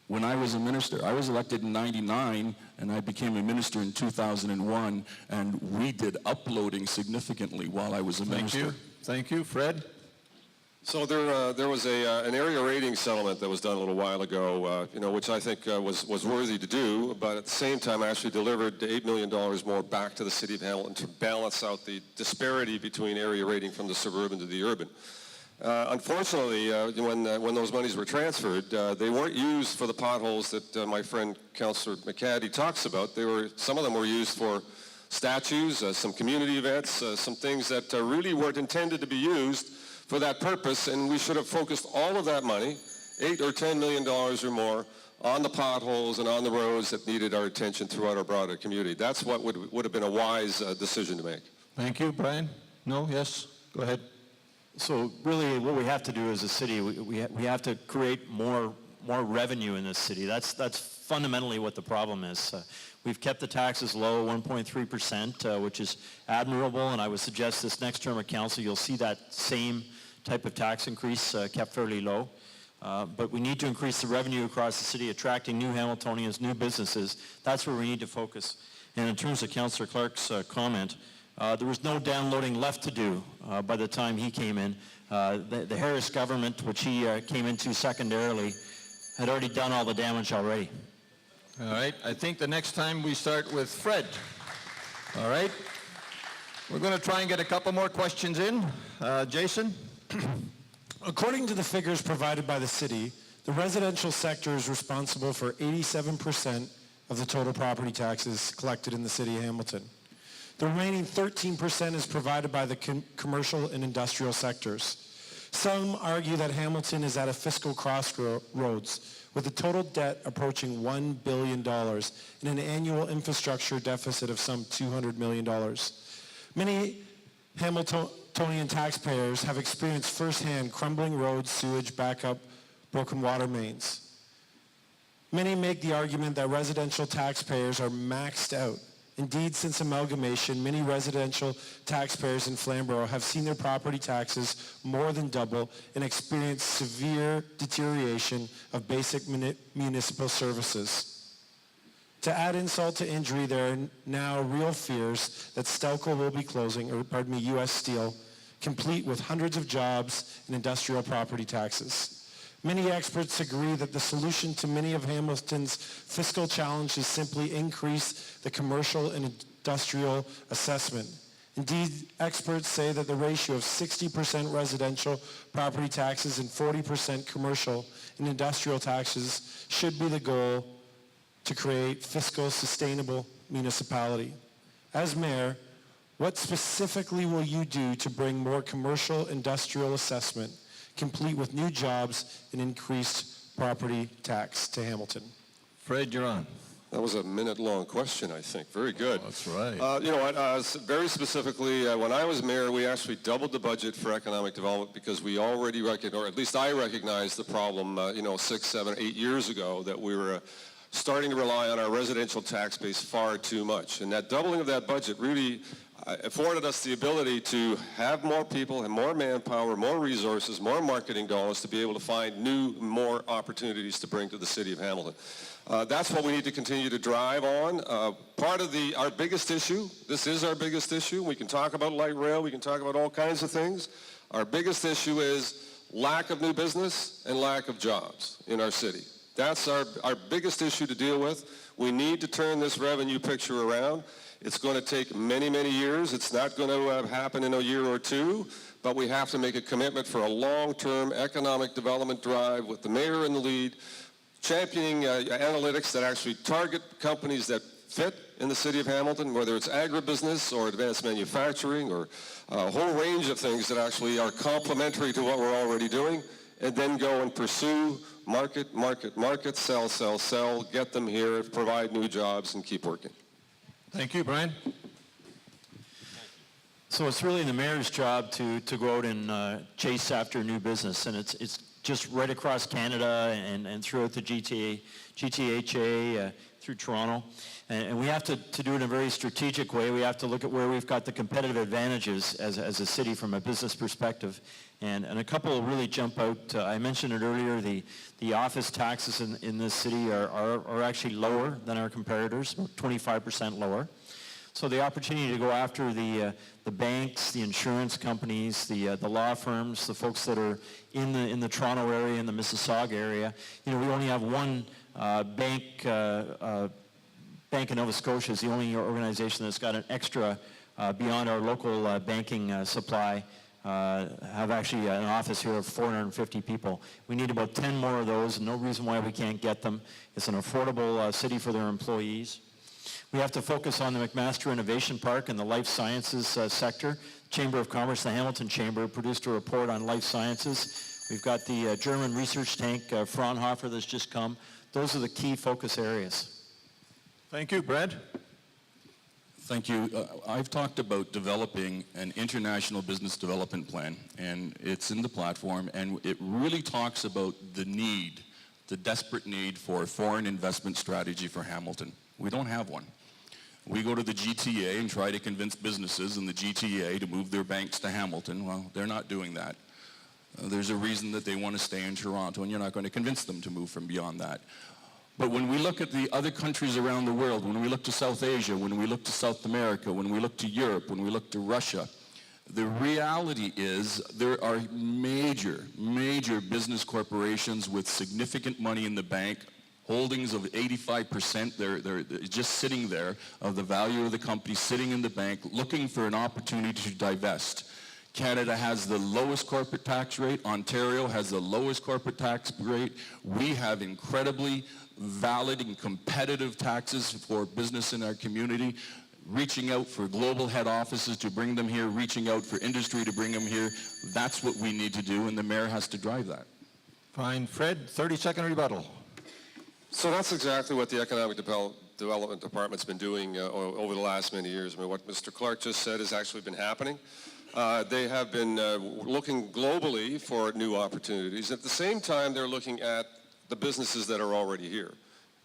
When I was a minister, I was elected in '99, and I became a minister in 2001, and we did uploading significantly while I was a minister. Thank you. Fred? So there was an area rating settlement that was done a little while ago, which I think was worthy to do, but at the same time actually delivered $8 million more back to the city of Hamilton to balance out the disparity between area rating from the suburban to the urban. Unfortunately, when those monies were transferred, they weren't used for the potholes that my friend Councillor McCaddy talks about. Some of them were used for statues, some community events, some things that really weren't intended to be used for that purpose, and we should have focused all of that money, $8 or $10 million or more, on the potholes and on the roads that needed our attention throughout our broader community. That's what would have been a wise decision to make. Thank you. Brian? No? Yes? Go ahead. So really what we have to do as a city, we have to create more revenue in this city. That's fundamentally what the problem is. We've kept the taxes low, 1.3%, which is admirable, and I would suggest this next term of council you'll see that same type of tax increase kept fairly low. But we need to increase the revenue across the city, attracting new Hamiltonians, new businesses. That's where we need to focus. And in terms of Councillor Clark's comment, there was no downloading left to do by the time he came in. The Harris government, which he came into secondarily, had already done all the damage already. All right. I think the next time we start with Fred. All right. We're going to try and get a couple more questions in. Jason? According to the figures provided by the city, the residential sector is responsible for 87% of the total property taxes collected in the city of Hamilton. The remaining 13% is provided by the commercial and industrial sectors. Some argue that Hamilton is at a fiscal crossroads, with a total debt approaching $1 billion and an annual infrastructure deficit of some $200 million. Many Hamiltonian taxpayers have experienced firsthand crumbling roads, sewage backup, broken water mains. Many make the argument that residential taxpayers are maxed out. Indeed, since amalgamation, many residential taxpayers in Flamborough have seen their property taxes more than double and experienced severe deterioration of basic municipal services. To add insult to injury, there are now real fears that Stelco will be closing, U.S. Steel, complete with hundreds of jobs and industrial property taxes. Many experts agree that the solution to many of Hamilton's fiscal challenges is simply increase the commercial and industrial assessment. Indeed, experts say that the ratio of 60% residential property taxes and 40% commercial and industrial taxes should be the goal to create fiscal sustainable municipality. As mayor, what specifically will you do to bring more commercial industrial assessment, complete with new jobs and increased property tax to Hamilton? Fred, you're on. That was a minute-long question, I think. Very good. That's right. You know what, very specifically, when I was mayor, we actually doubled the budget for economic development because we already recognized, or at least I recognized the problem, 6, 7, 8 years ago, that we were starting to rely on our residential tax base far too much. And that doubling of that budget really afforded us the ability to have more people and more manpower, more resources, more marketing dollars to be able to find new, more opportunities to bring to the city of Hamilton. That's what we need to continue to drive on. Part of our biggest issue, this is our biggest issue. We can talk about light rail. We can talk about all kinds of things. Our biggest issue is lack of new business and lack of jobs in our city. That's our biggest issue to deal with. We need to turn this revenue picture around. It's going to take many, many years. It's not going to happen in a year or two, but we have to make a commitment for a long-term economic development drive with the mayor in the lead, championing analytics that actually target companies that fit in the city of Hamilton, whether it's agribusiness or advanced manufacturing or a whole range of things that actually are complementary to what we're already doing, and then go and pursue market, sell, get them here, provide new jobs, and keep working. Thank you, Brian. So it's really the mayor's job to go out and chase after new business, and it's just right across Canada and throughout the GTHA, through Toronto. And we have to do it in a very strategic way. We have to look at where we've got the competitive advantages as a city from a business perspective. And a couple really jump out. I mentioned it earlier, the office taxes in this city are actually lower than our competitors, about 25% lower. So the opportunity to go after the banks, the insurance companies, the law firms, the folks that are in the Toronto area, in the Mississauga area. We only have one bank in Nova Scotia is the only organization that's got an extra beyond our local banking supply. Have actually an office here of 450 people. We need about 10 more of those, and no reason why we can't get them. It's an affordable city for their employees. We have to focus on the McMaster Innovation Park and the life sciences sector. Chamber of Commerce, the Hamilton Chamber, produced a report on life sciences. We've got the German research tank, Fraunhofer, that's just come. Those are the key focus areas. Thank you, Brad. Thank you. I've talked about developing an international business development plan, and it's in the platform, and it really talks about the need, the desperate need for a foreign investment strategy for Hamilton. We don't have one. We go to the GTA and try to convince businesses in the GTA to move their banks to Hamilton. Well, they're not doing that. There's a reason that they want to stay in Toronto, and you're not going to convince them to move from beyond that. But when we look at the other countries around the world, when we look to South Asia, when we look to South America, when we look to Europe, when we look to Russia, the reality is there are major business corporations with significant money in the bank, holdings of 85%, they're just sitting there of the value of the company, sitting in the bank, looking for an opportunity to divest. Canada has the lowest corporate tax rate. Ontario has the lowest corporate tax rate. We have incredibly valid and competitive taxes for business in our community, reaching out for global head offices to bring them here, reaching out for industry to bring them here. That's what we need to do, and the mayor has to drive that. Fine. Fred, 30-second rebuttal. So that's exactly what the Economic Development Department's been doing over the last many years. I mean, what Mr. Clark just said has actually been happening. They have been looking globally for new opportunities. At the same time, they're looking at the businesses that are already here.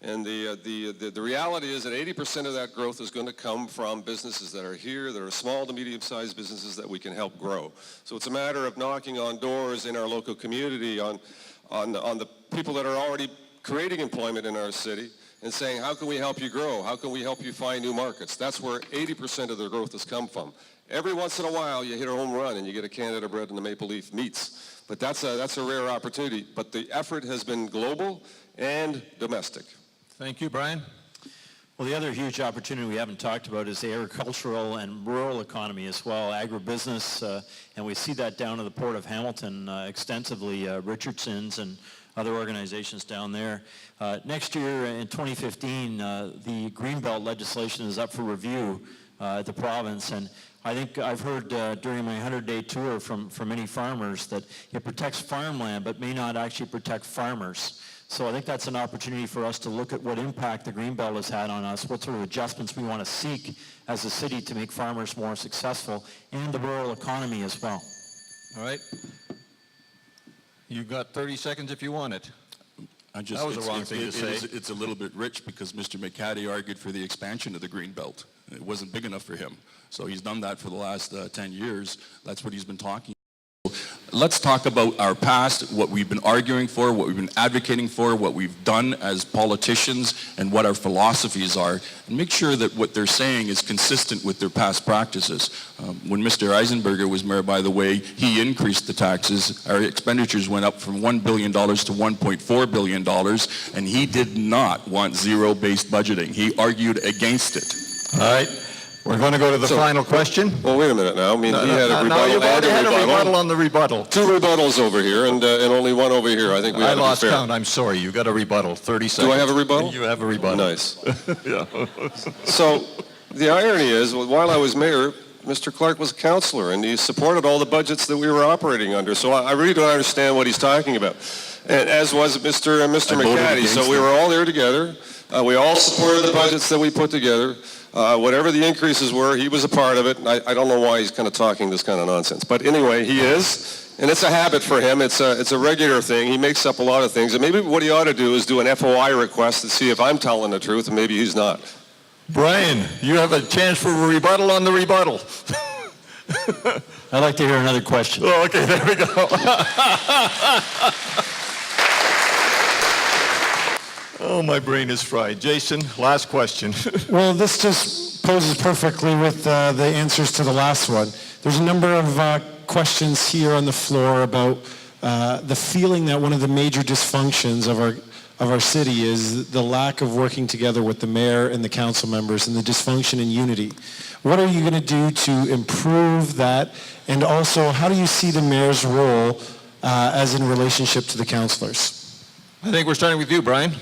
And the reality is that 80% of that growth is going to come from businesses that are here, that are small to medium-sized businesses that we can help grow. So it's a matter of knocking on doors in our local community on the people that are already creating employment in our city and saying, how can we help you grow? How can we help you find new markets? That's where 80% of their growth has come from. Every once in a while, you hit a home run and you get a Canada bread and a Maple Leaf meats. But that's a rare opportunity. But the effort has been global and domestic. Thank you, Brian. Well, the other huge opportunity we haven't talked about is the agricultural and rural economy as well, agribusiness, and we see that down to the Port of Hamilton extensively, Richardson's and other organizations down there. Next year, in 2015, the Greenbelt legislation is up for review at the province, and I think I've heard during my 100-day tour from many farmers that it protects farmland but may not actually protect farmers. So I think that's an opportunity for us to look at what impact the Greenbelt has had on us, what sort of adjustments we want to seek as a city to make farmers more successful, and the rural economy as well. All right. You've got 30 seconds if you want it. That was the wrong thing to say. It's a little bit rich because Mr. McCaddy argued for the expansion of the Greenbelt. It wasn't big enough for him. So he's done that for the last 10 years. That's what he's been talking about. Let's talk about our past, what we've been arguing for, what we've been advocating for, what we've done as politicians, and what our philosophies are, and make sure that what they're saying is consistent with their past practices. When Mr. Eisenberger was mayor, by the way, he increased the taxes. Our expenditures went up from $1 billion to $1.4 billion, and he did not want zero-based budgeting. He argued against it. All right. We're going to go to the final question. Well, wait a minute now. I mean, he had a rebuttal you and a had rebuttal. a rebuttal on the rebuttal. Two rebuttals over here and only one over here. I think we I ought to be lost fair. count. I'm sorry. You got a rebuttal. 30 seconds. Do I have a rebuttal? You have a rebuttal. Nice. So the irony is, while I was mayor, Mr. Clark was a councillor, and he supported all the budgets that we were operating under. So I really don't understand what he's talking about. And as was Mr. McCaddy. So we were all there together. We all supported the budgets that we put together. Whatever the increases were, he was a part of it. And I don't know why he's kind of talking this kind of nonsense. But anyway, he is. And it's a habit for him. It's a regular thing. He makes up a lot of things. And maybe what he ought to do is do an FOI request to see if I'm telling the truth, and maybe he's not. Brian, you have a chance for a rebuttal on the rebuttal. I'd like to hear another question. Oh, okay, there we go. Oh, my brain is fried. Jason, last question. Well, this just poses perfectly with the answers to the last one. There's a number of questions here on the floor about the feeling that one of the major dysfunctions of our city is the lack of working together with the mayor and the council members and the dysfunction in unity. What are you going to do to improve that? And also, how do you see the mayor's role as in relationship to the councilors? I think we're starting with you, Brian.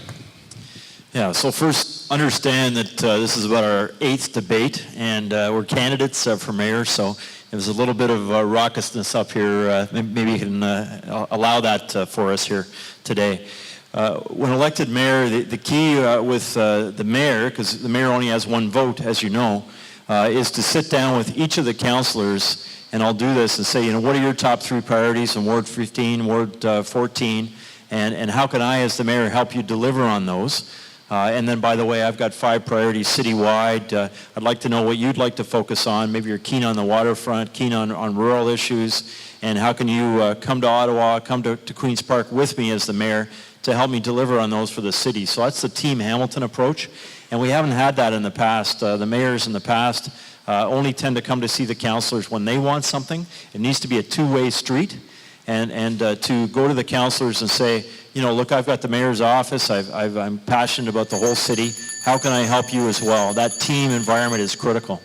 Yeah, so first, understand that this is about our 8th debate, and we're candidates for mayor, so there's a little bit of raucousness up here. Maybe you can allow that for us here today. When elected mayor, the key with the mayor, because the mayor only has one vote, as you know, is to sit down with each of the councilors, and I'll do this and say, what are your top 3 priorities in Ward 15, Ward 14, and how can I, as the mayor, help you deliver on those? And then, by the way, I've got 5 priorities citywide. I'd like to know what you'd like to focus on. Maybe you're keen on the waterfront, keen on rural issues, and how can you come to Ottawa, come to Queen's Park with me as the mayor to help me deliver on those for the city. So that's the Team Hamilton approach, and we haven't had that in the past. The mayors in the past only tend to come to see the councillors when they want something. It needs to be a two-way street, and to go to the councillors and say, look, I've got the mayor's office. I'm passionate about the whole city. How can I help you as well? That team environment is critical.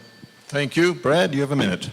Thank you. Brad, you have a minute.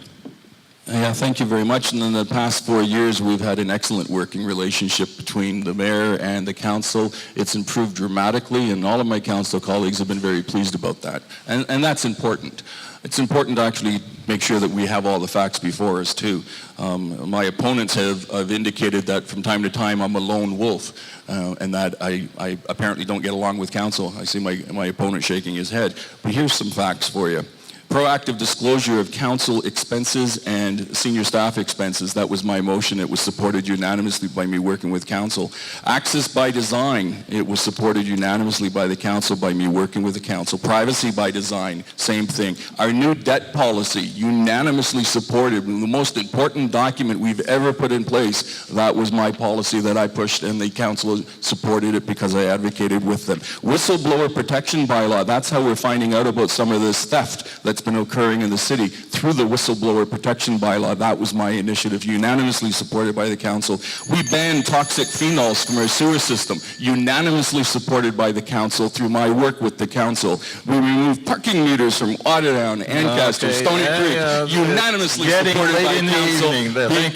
Yeah, thank you very much. And in the past 4 years, we've had an excellent working relationship between the mayor and the council. It's improved dramatically, and all of my council colleagues have been very pleased about that. And that's important. It's important to actually make sure that we have all the facts before us, too. My opponents have indicated that from time to time I'm a lone wolf, and that I apparently don't get along with council. I see my opponent shaking his head. But here's some facts for you. Proactive disclosure of council expenses and senior staff expenses. That was my motion. It was supported unanimously by me working with council. Access by design. It was supported unanimously by the council by me working with the council. Privacy by design. Same thing. Our new debt policy, unanimously supported. The most important document we've ever put in place. That was my policy that I pushed, and the council supported it because I advocated with them. Whistleblower protection bylaw. That's how we're finding out about some of this theft that's been occurring in the city through the whistleblower protection bylaw. That was my initiative, unanimously supported by the council. We banned toxic phenols from our sewer system, unanimously supported by the council through my work with the council. We removed parking meters from Otterdown, Ancaster, Stony Creek, unanimously supported by the council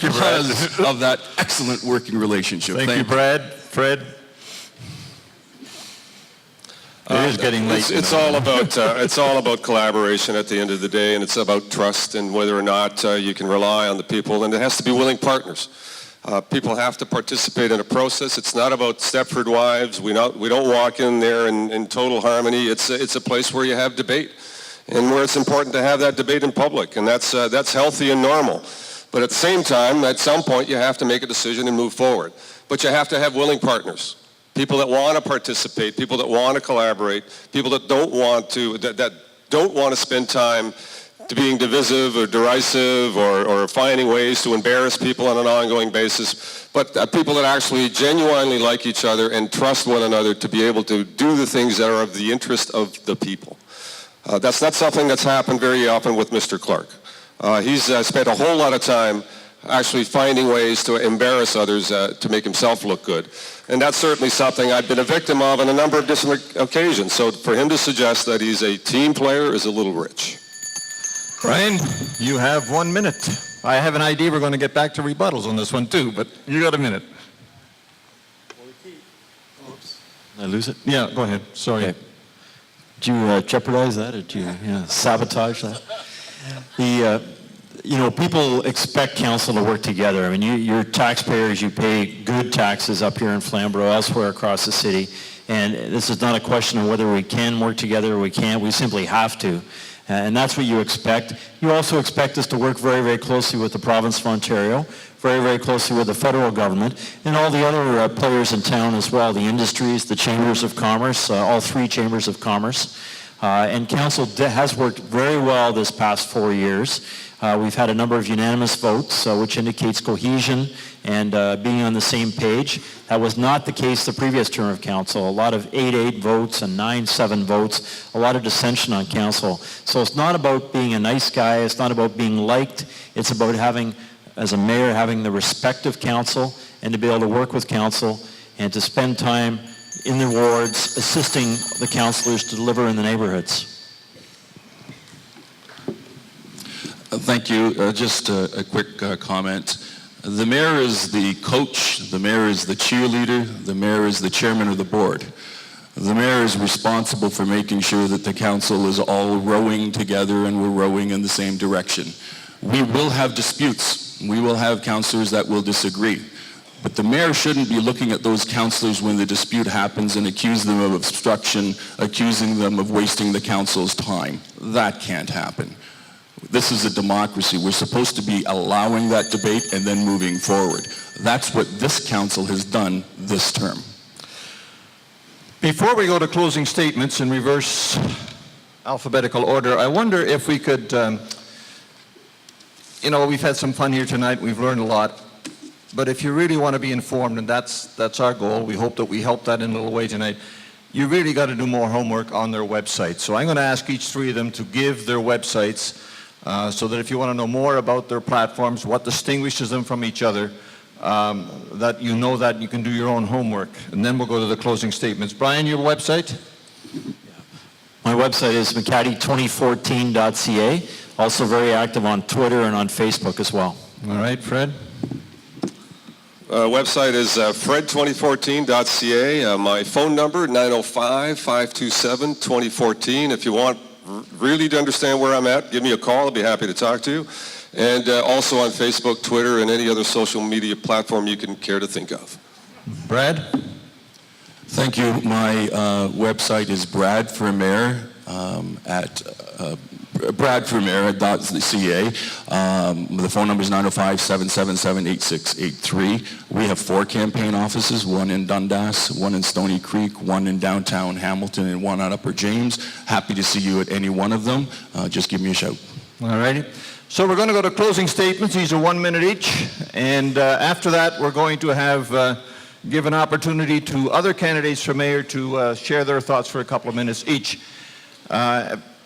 because of that excellent working relationship. Thank you, Brad. Fred? It is getting late. It's all about collaboration at the end of the day, and it's about trust and whether or not you can rely on the people, and it has to be willing partners. People have to participate in a process. It's not about Stepford wives. We don't walk in there in total harmony. It's a place where you have debate, and where it's important to have that debate in public, and that's healthy and normal. But at the same time, at some point, you have to make a decision and move forward. But you have to have willing partners. People that want to participate, people that want to collaborate, people that don't want to spend time to being divisive or derisive or finding ways to embarrass people on an ongoing basis, but people that actually genuinely like each other and trust one another to be able to do the things that are of the interest of the people. That's not something that's happened very often with Mr. Clark. He's spent a whole lot of time actually finding ways to embarrass others to make himself look good. And that's certainly something I've been a victim of on a number of different occasions. So for him to suggest that he's a team player is a little rich. Brian, you have 1 minute. I have an idea we're going to get back to rebuttals on this one too, but you got a minute. Did I lose it? Yeah, go ahead. Sorry. Okay. Did you jeopardize that, or did you sabotage that? people expect council to work together. I mean, you're taxpayers, you pay good taxes up here in Flamborough, elsewhere across the city, and this is not a question of whether we can work together or we can't. We simply have to. And that's what you expect. You also expect us to work very, very closely with the province of Ontario, very, very closely with the federal government, and all the other players in town as well, the industries, the chambers of commerce, all three chambers of commerce. And council has worked very well this past 4 years. We've had a number of unanimous votes, which indicates cohesion and being on the same page. That was not the case the previous term of council. A lot of 8-8 votes and 9-7 votes, a lot of dissension on council. So it's not about being a nice guy, it's not about being liked, it's about having, as a mayor, having the respect of council and to be able to work with council and to spend time in the wards assisting the councillors to deliver in the neighborhoods. Thank you. Just a quick comment. The mayor is the coach, the mayor is the cheerleader, the mayor is the chairman of the board. The mayor is responsible for making sure that the council is all rowing together and we're rowing in the same direction. We will have disputes. We will have councillors that will disagree. But the mayor shouldn't be looking at those councillors when the dispute happens and accuse them of obstruction, accusing them of wasting the council's time. That can't happen. This is a democracy. We're supposed to be allowing that debate and then moving forward. That's what this council has done this term. Before we go to closing statements in reverse alphabetical order, I wonder if we could, we've had some fun here tonight, we've learned a lot, but if you really want to be informed, and that's our goal, we hope that we helped that in a little way tonight, you really got to do more homework on their website. So I'm going to ask each three of them to give their websites so that if you want to know more about their platforms, what distinguishes them from each other, that you know that you can do your own homework. And then we'll go to the closing statements. Brian, your website? My website is mcaddy2014.ca. Also very active on Twitter and on Facebook as well. All right, Fred? Website is fred2014.ca. My phone number, 905-527-2014. If you want really to understand where I'm at, give me a call. I'll be happy to talk to you. And also on Facebook, Twitter, and any other social media platform you can care to think of. Brad? Thank you. My website is bradformayor at bradformayor.ca. The phone number is 905-777-8683. We have 4 campaign offices, one in Dundas, one in Stony Creek, one in downtown Hamilton, and one on Upper James. Happy to see you at any one of them. Just give me a shout. All righty. So we're going to go to closing statements. These are 1 minute each. And after that, we're going to have give an opportunity to other candidates for mayor to share their thoughts for a couple of minutes each.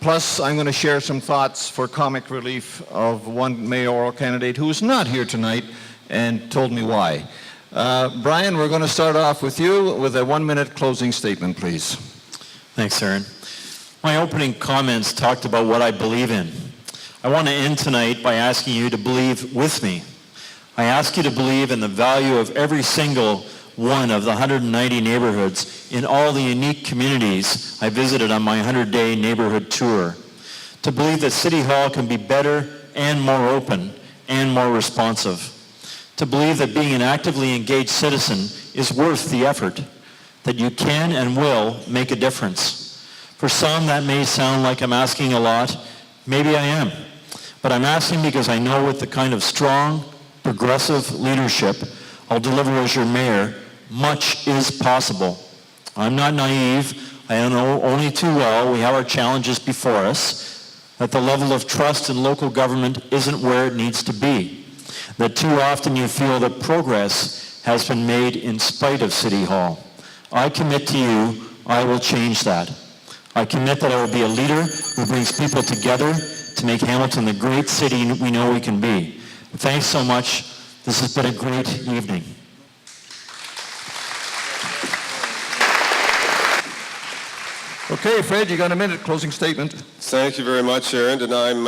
Plus, I'm going to share some thoughts for comic relief of one mayoral candidate who is not here tonight and told me why. Brian, we're going to start off with you with a 1 minute closing statement, please. Thanks, Aaron. My opening comments talked about what I believe in. I want to end tonight by asking you to believe with me. I ask you to believe in the value of every single one of the 190 neighborhoods in all the unique communities I visited on my 100-day neighborhood tour. To believe that City Hall can be better and more open and more responsive. To believe that being an actively engaged citizen is worth the effort. That you can and will make a difference. For some, that may sound like I'm asking a lot. Maybe I am. But I'm asking because I know with the kind of strong, progressive leadership I'll deliver as your mayor, much is possible. I'm not naive. I know only too well we have our challenges before us, that the level of trust in local government isn't where it needs to be, that too often you feel that progress has been made in spite of City Hall. I commit to you, I will change that. I commit that I will be a leader who brings people together to make Hamilton the great city we know we can be. Thanks so much. This has been a great evening. Okay, Fred, you got a minute, closing statement. Thank you very much, Aaron. And I'm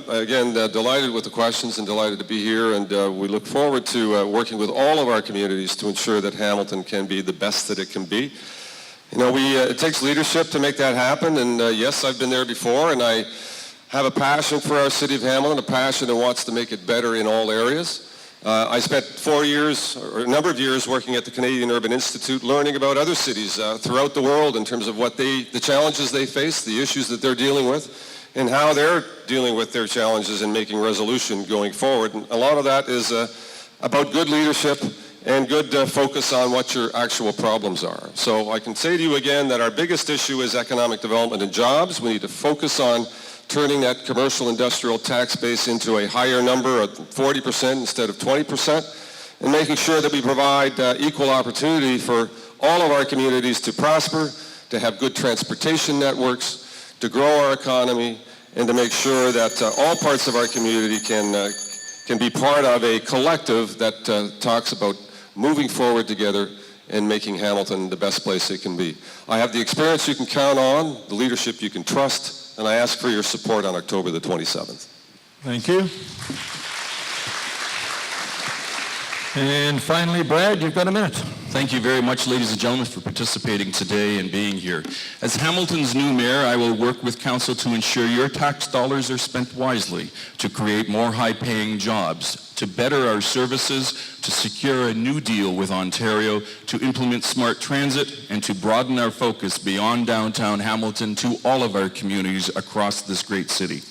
again, delighted with the questions and delighted to be here. And we look forward to working with all of our communities to ensure that Hamilton can be the best that it can be. You know, it takes leadership to make that happen. And yes, I've been there before, and I have a passion for our city of Hamilton, a passion that wants to make it better in all areas. I spent 4 years, or a number of years, working at the Canadian Urban Institute, learning about other cities throughout the world in terms of the challenges they face, the issues that they're dealing with, and how they're dealing with their challenges and making resolution going forward. And a lot of that is about good leadership and good focus on what your actual problems are. So I can say to you again that our biggest issue is economic development and jobs. We need to focus on turning that commercial industrial tax base into a higher number of 40% instead of 20%, and making sure that we provide equal opportunity for all of our communities to prosper, to have good transportation networks, to grow our economy, and to make sure that all parts of our community can be part of a collective that talks about moving forward together and making Hamilton the best place it can be. I have the experience you can count on, the leadership you can trust, and I ask for your support on October the 27th. Thank you. And finally, Brad, you've got a minute. Thank you very much, ladies and gentlemen, for participating today and being here. As Hamilton's new mayor, I will work with council to ensure your tax dollars are spent wisely, to create more high-paying jobs, to better our services, to secure a new deal with Ontario, to implement smart transit, and to broaden our focus beyond downtown Hamilton to all of our communities across this great city.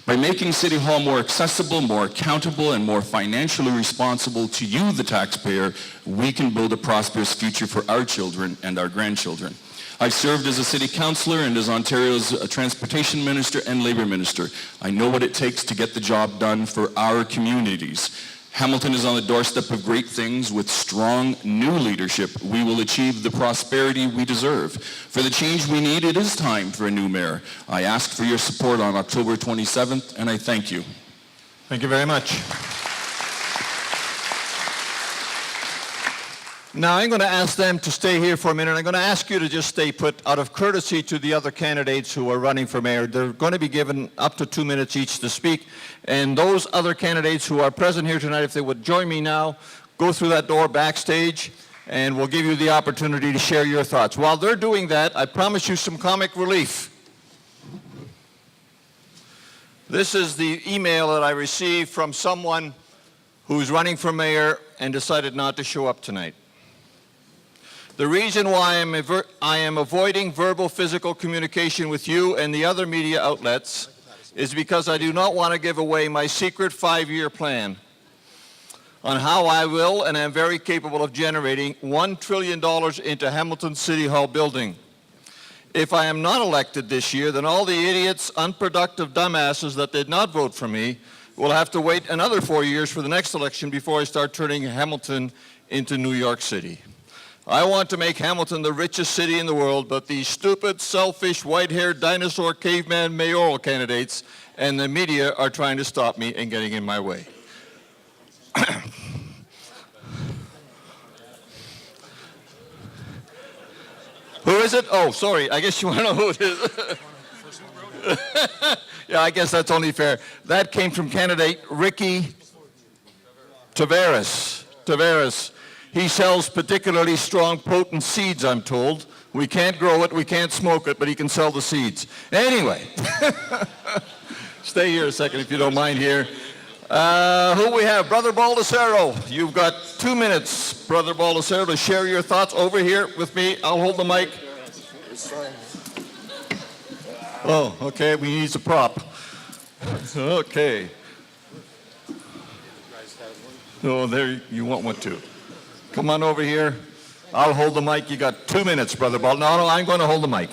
By making City Hall more accessible, more accountable, and more financially responsible to you, the taxpayer, we can build a prosperous future for our children and our grandchildren. I've served as a city councillor and as Ontario's transportation minister and labour minister. I know what it takes to get the job done for our communities. Hamilton is on the doorstep of great things. With strong new leadership, we will achieve the prosperity we deserve. For the change we need, it is time for a new mayor. I ask for your support on October 27th, and I thank you. Thank you very much. Now I'm going to ask them to stay here for a minute. I'm going to ask you to just stay put out of courtesy to the other candidates who are running for mayor. They're going to be given up to 2 minutes each to speak. And those other candidates who are present here tonight, if they would join me now, go through that door backstage, and we'll give you the opportunity to share your thoughts. While they're doing that, I promise you some comic relief. This is the email that I received from someone who's running for mayor and decided not to show up tonight. The reason why I am avoiding verbal physical communication with you and the other media outlets is because I do not want to give away my secret 5-year plan on how I will and am very capable of generating $1 trillion into Hamilton City Hall building. If I am not elected this year, then all the idiots, unproductive dumbasses that did not vote for me will have to wait another 4 years for the next election before I start turning Hamilton into New York City. I want to make Hamilton the richest city in the world, but these stupid, selfish, white-haired dinosaur caveman mayoral candidates and the media are trying to stop me and getting in my way. Who is it? Oh, sorry. I guess you want to know who it is. Yeah, I guess that's only fair. That came from candidate Ricky Tavares. He sells particularly strong, potent seeds, I'm told. We can't grow it, we can't smoke it, but he can sell the seeds. Anyway, stay here a second if you don't mind here. Who we have? Brother Baldacero. You've got 2 minutes, Brother Baldacero, to share your thoughts over here with me. I'll hold the mic. Oh, okay, we need a prop. Okay. Oh, there, you want one too. Come on over here. I'll hold the mic. You got 2 minutes, Brother Ball. No, I'm going to hold the mic.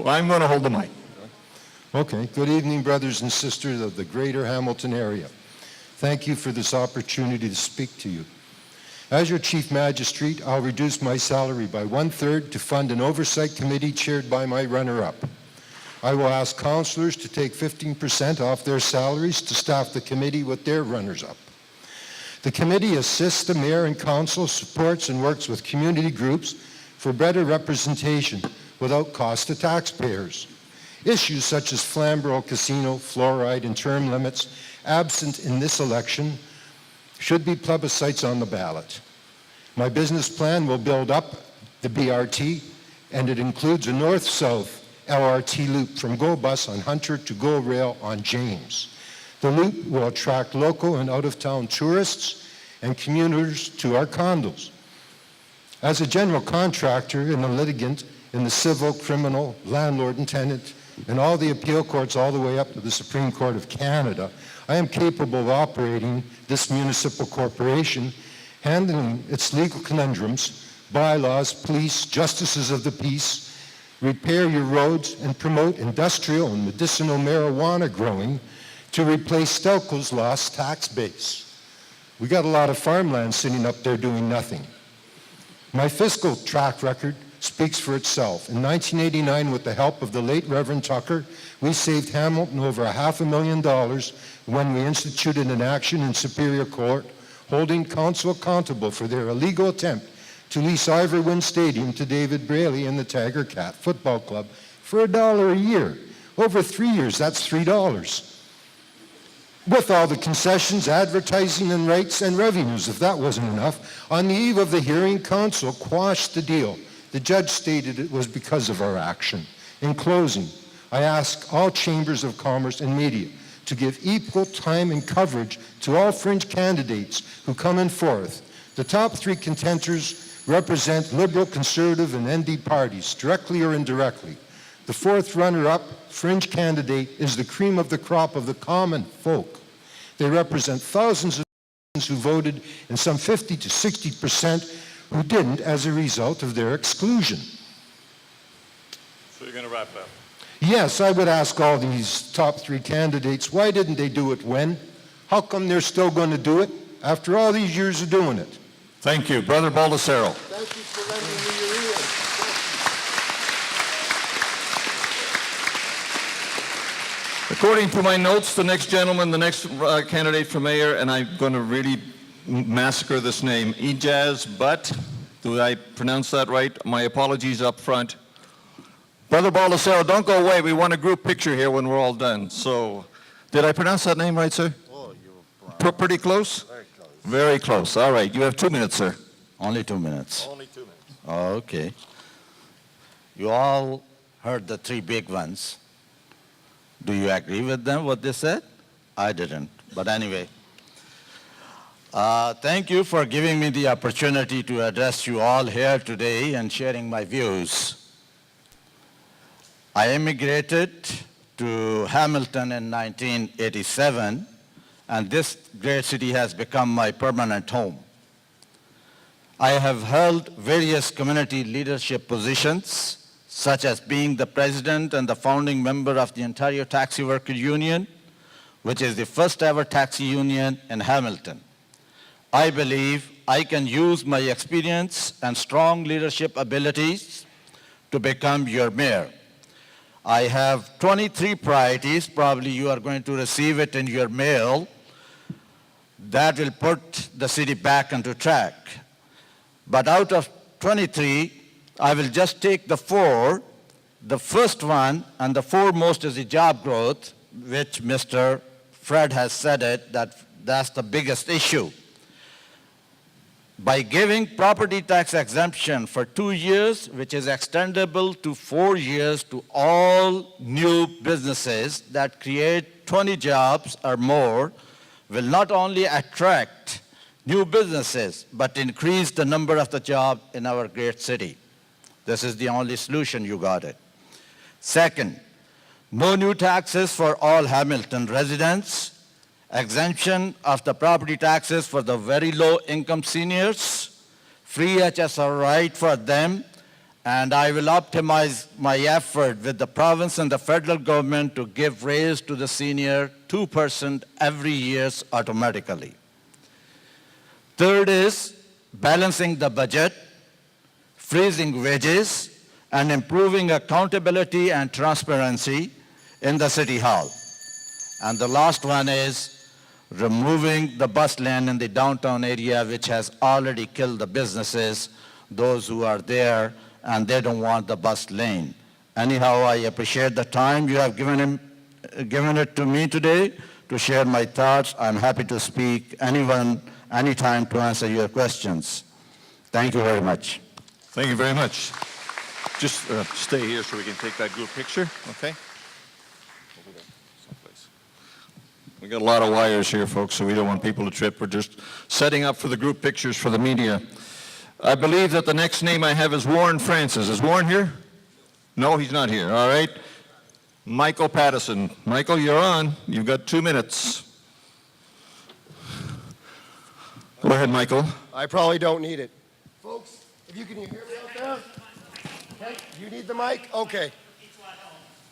I'm going to hold the mic. Okay. Good evening, brothers and sisters of the greater Hamilton area. Thank you for this opportunity to speak to you. As your Chief Magistrate, I'll reduce my salary by 1/3 to fund an oversight committee chaired by my runner-up. I will ask councillors to take 15% off their salaries to staff the committee with their runners-up. The committee assists the mayor and council, supports and works with community groups for better representation without cost to taxpayers. Issues such as Flamborough Casino, fluoride, and term limits, absent in this election, should be plebiscites on the ballot. My business plan will build up the BRT, and it includes a north-south LRT loop from GO Bus on Hunter to GO Rail on James. The loop will attract local and out-of-town tourists and commuters to our condos. As a general contractor and a litigant in the civil, criminal, landlord and tenant, and all the appeal courts all the way up to the Supreme Court of Canada, I am capable of operating this municipal corporation, handling its legal conundrums, bylaws, police, justices of the peace, repair your roads, and promote industrial and medicinal marijuana growing to replace Stelco's lost tax base. We got a lot of farmland sitting up there doing nothing. My fiscal track record speaks for itself. In 1989, with the help of the late Reverend Tucker, we saved Hamilton over $500,000 when we instituted an action in Superior Court holding council accountable for their illegal attempt to lease Ivory Wind Stadium to David Braley and the Tiger Cat Football Club for $1 a year. Over 3 years, that's $3. With all the concessions, advertising, and rights and revenues, if that wasn't enough, on the eve of the hearing, council quashed the deal. The judge stated it was because of our action. In closing, I ask all chambers of commerce and media to give equal time and coverage to all fringe candidates who come in forth. The top 3 contenders represent Liberal, Conservative, and ND parties, directly or indirectly. The 4th runner-up, fringe candidate, is the cream of the crop of the common folk. They represent thousands of who voted and some 50 to 60% who didn't as a result of their exclusion. So you're going to wrap up? Yes, I would ask all these top 3 candidates, why didn't they do it when? How come they're still going to do it after all these years of doing it? Thank you. Brother Baldacero. Thank you for lending me your ear. According to my notes, the next gentleman, the next candidate for mayor, and I'm going to really massacre this name, Ijaz Butt. Do I pronounce that right? My apologies up front. Brother Baldacero, don't go away. We want a group picture here when we're all done. So, did I pronounce that name right, sir? Oh, you Pretty close? very close. Very close. All right. You have 2 minutes, sir. Only 2 minutes. Only 2 minutes. Oh, okay. You all heard the 3 big ones. Do you agree with them, what they said? I didn't. But anyway, thank you for giving me the opportunity to address you all here today and sharing my views. I immigrated to Hamilton in 1987, and this great city has become my permanent home. I have held various community leadership positions, such as being the president and the founding member of the Ontario Taxi Worker Union, which is the first ever taxi union in Hamilton. I believe I can use my experience and strong leadership abilities to become your mayor. I have 23 priorities, probably you are going to receive it in your mail, that will put the city back onto track. But out of 23, I will just take the 4. The first one and the foremost is the job growth, which Mr. Fred has said it, that's the biggest issue. By giving property tax exemption for 2 years, which is extendable to 4 years to all new businesses that create 20 jobs or more, will not only attract new businesses, but increase the number of the jobs in our great city. This is the only solution, you got it. Second, no new taxes for all Hamilton residents, exemption of the property taxes for the very low income seniors, free HSR right for them, and I will optimize my effort with the province and the federal government to give raise to the senior 2% every year automatically. Third is balancing the budget, freezing wages, and improving accountability and transparency in the City Hall. And the last one is removing the bus lane in the downtown area, which has already killed the businesses, those who are there, and they don't want the bus lane. Anyhow, I appreciate the time you have given it to me today to share my thoughts. I'm happy to speak anytime to answer your questions. Thank you very much. Thank you very much. just stay here so we can take that group picture, okay? Over there, someplace. We got a lot of wires here, folks, so we don't want people to trip. We're just setting up for the group pictures for the media. I believe that the next name I have is Warren Francis. Is Warren here? No, he's not here. All right. Michael Pattison. Michael, you're on. You've got 2 minutes. Go ahead, Michael. I probably don't need it. Folks, if you can hear me out there? Okay, you need the mic? Okay.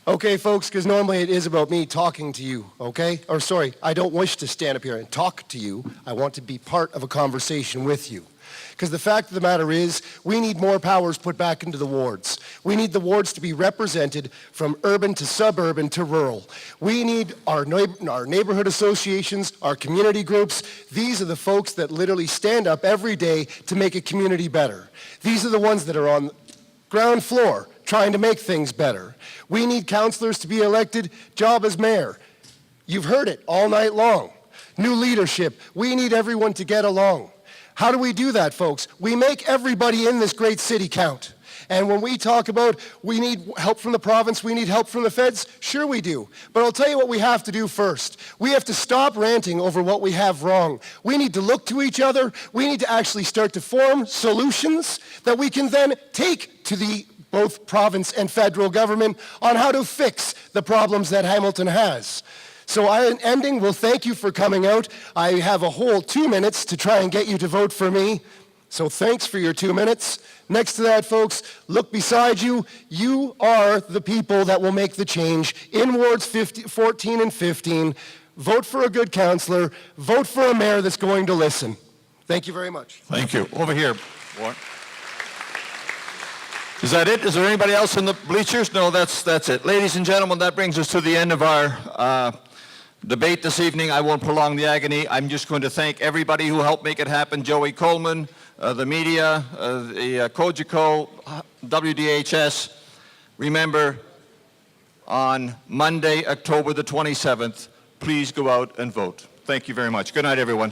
Okay, folks, because normally it is about me talking to you, okay? Or sorry, I don't wish to stand up here and talk to you. I want to be part of a conversation with you. Because the fact of the matter is, we need more powers put back into the wards. We need the wards to be represented from urban to suburban to rural. We need our neighborhood associations, our community groups. These are the folks that literally stand up every day to make a community better. These are the ones that are on ground floor trying to make things better. We need councillors to be elected, job as mayor. You've heard it all night long. New leadership. We need everyone to get along. How do we do that, folks? We make everybody in this great city count. And when we talk about we need help from the province, we need help from the feds, sure we do. But I'll tell you what we have to do first. We have to stop ranting over what we have wrong. We need to look to each other. We need to actually start to form solutions that we can then take to the both province and federal government on how to fix the problems that Hamilton has. So ending, well, thank you for coming out. I have a whole 2 minutes to try and get you to vote for me. So thanks for your 2 minutes. Next to that, folks, look beside you. You are the people that will make the change in wards 14 and 15. Vote for a good councillor. Vote for a mayor that's going to listen. Thank you very much. Thank you. Over here, Warren. Is that it? Is there anybody else in the bleachers? No, that's it. Ladies and gentlemen, that brings us to the end of our debate this evening. I won't prolong the agony. I'm just going to thank everybody who helped make it happen. Joey Coleman, the media, the Cogeco, WDHS. Remember, on Monday, October the 27th, please go out and vote. Thank you very much. Good night, everyone.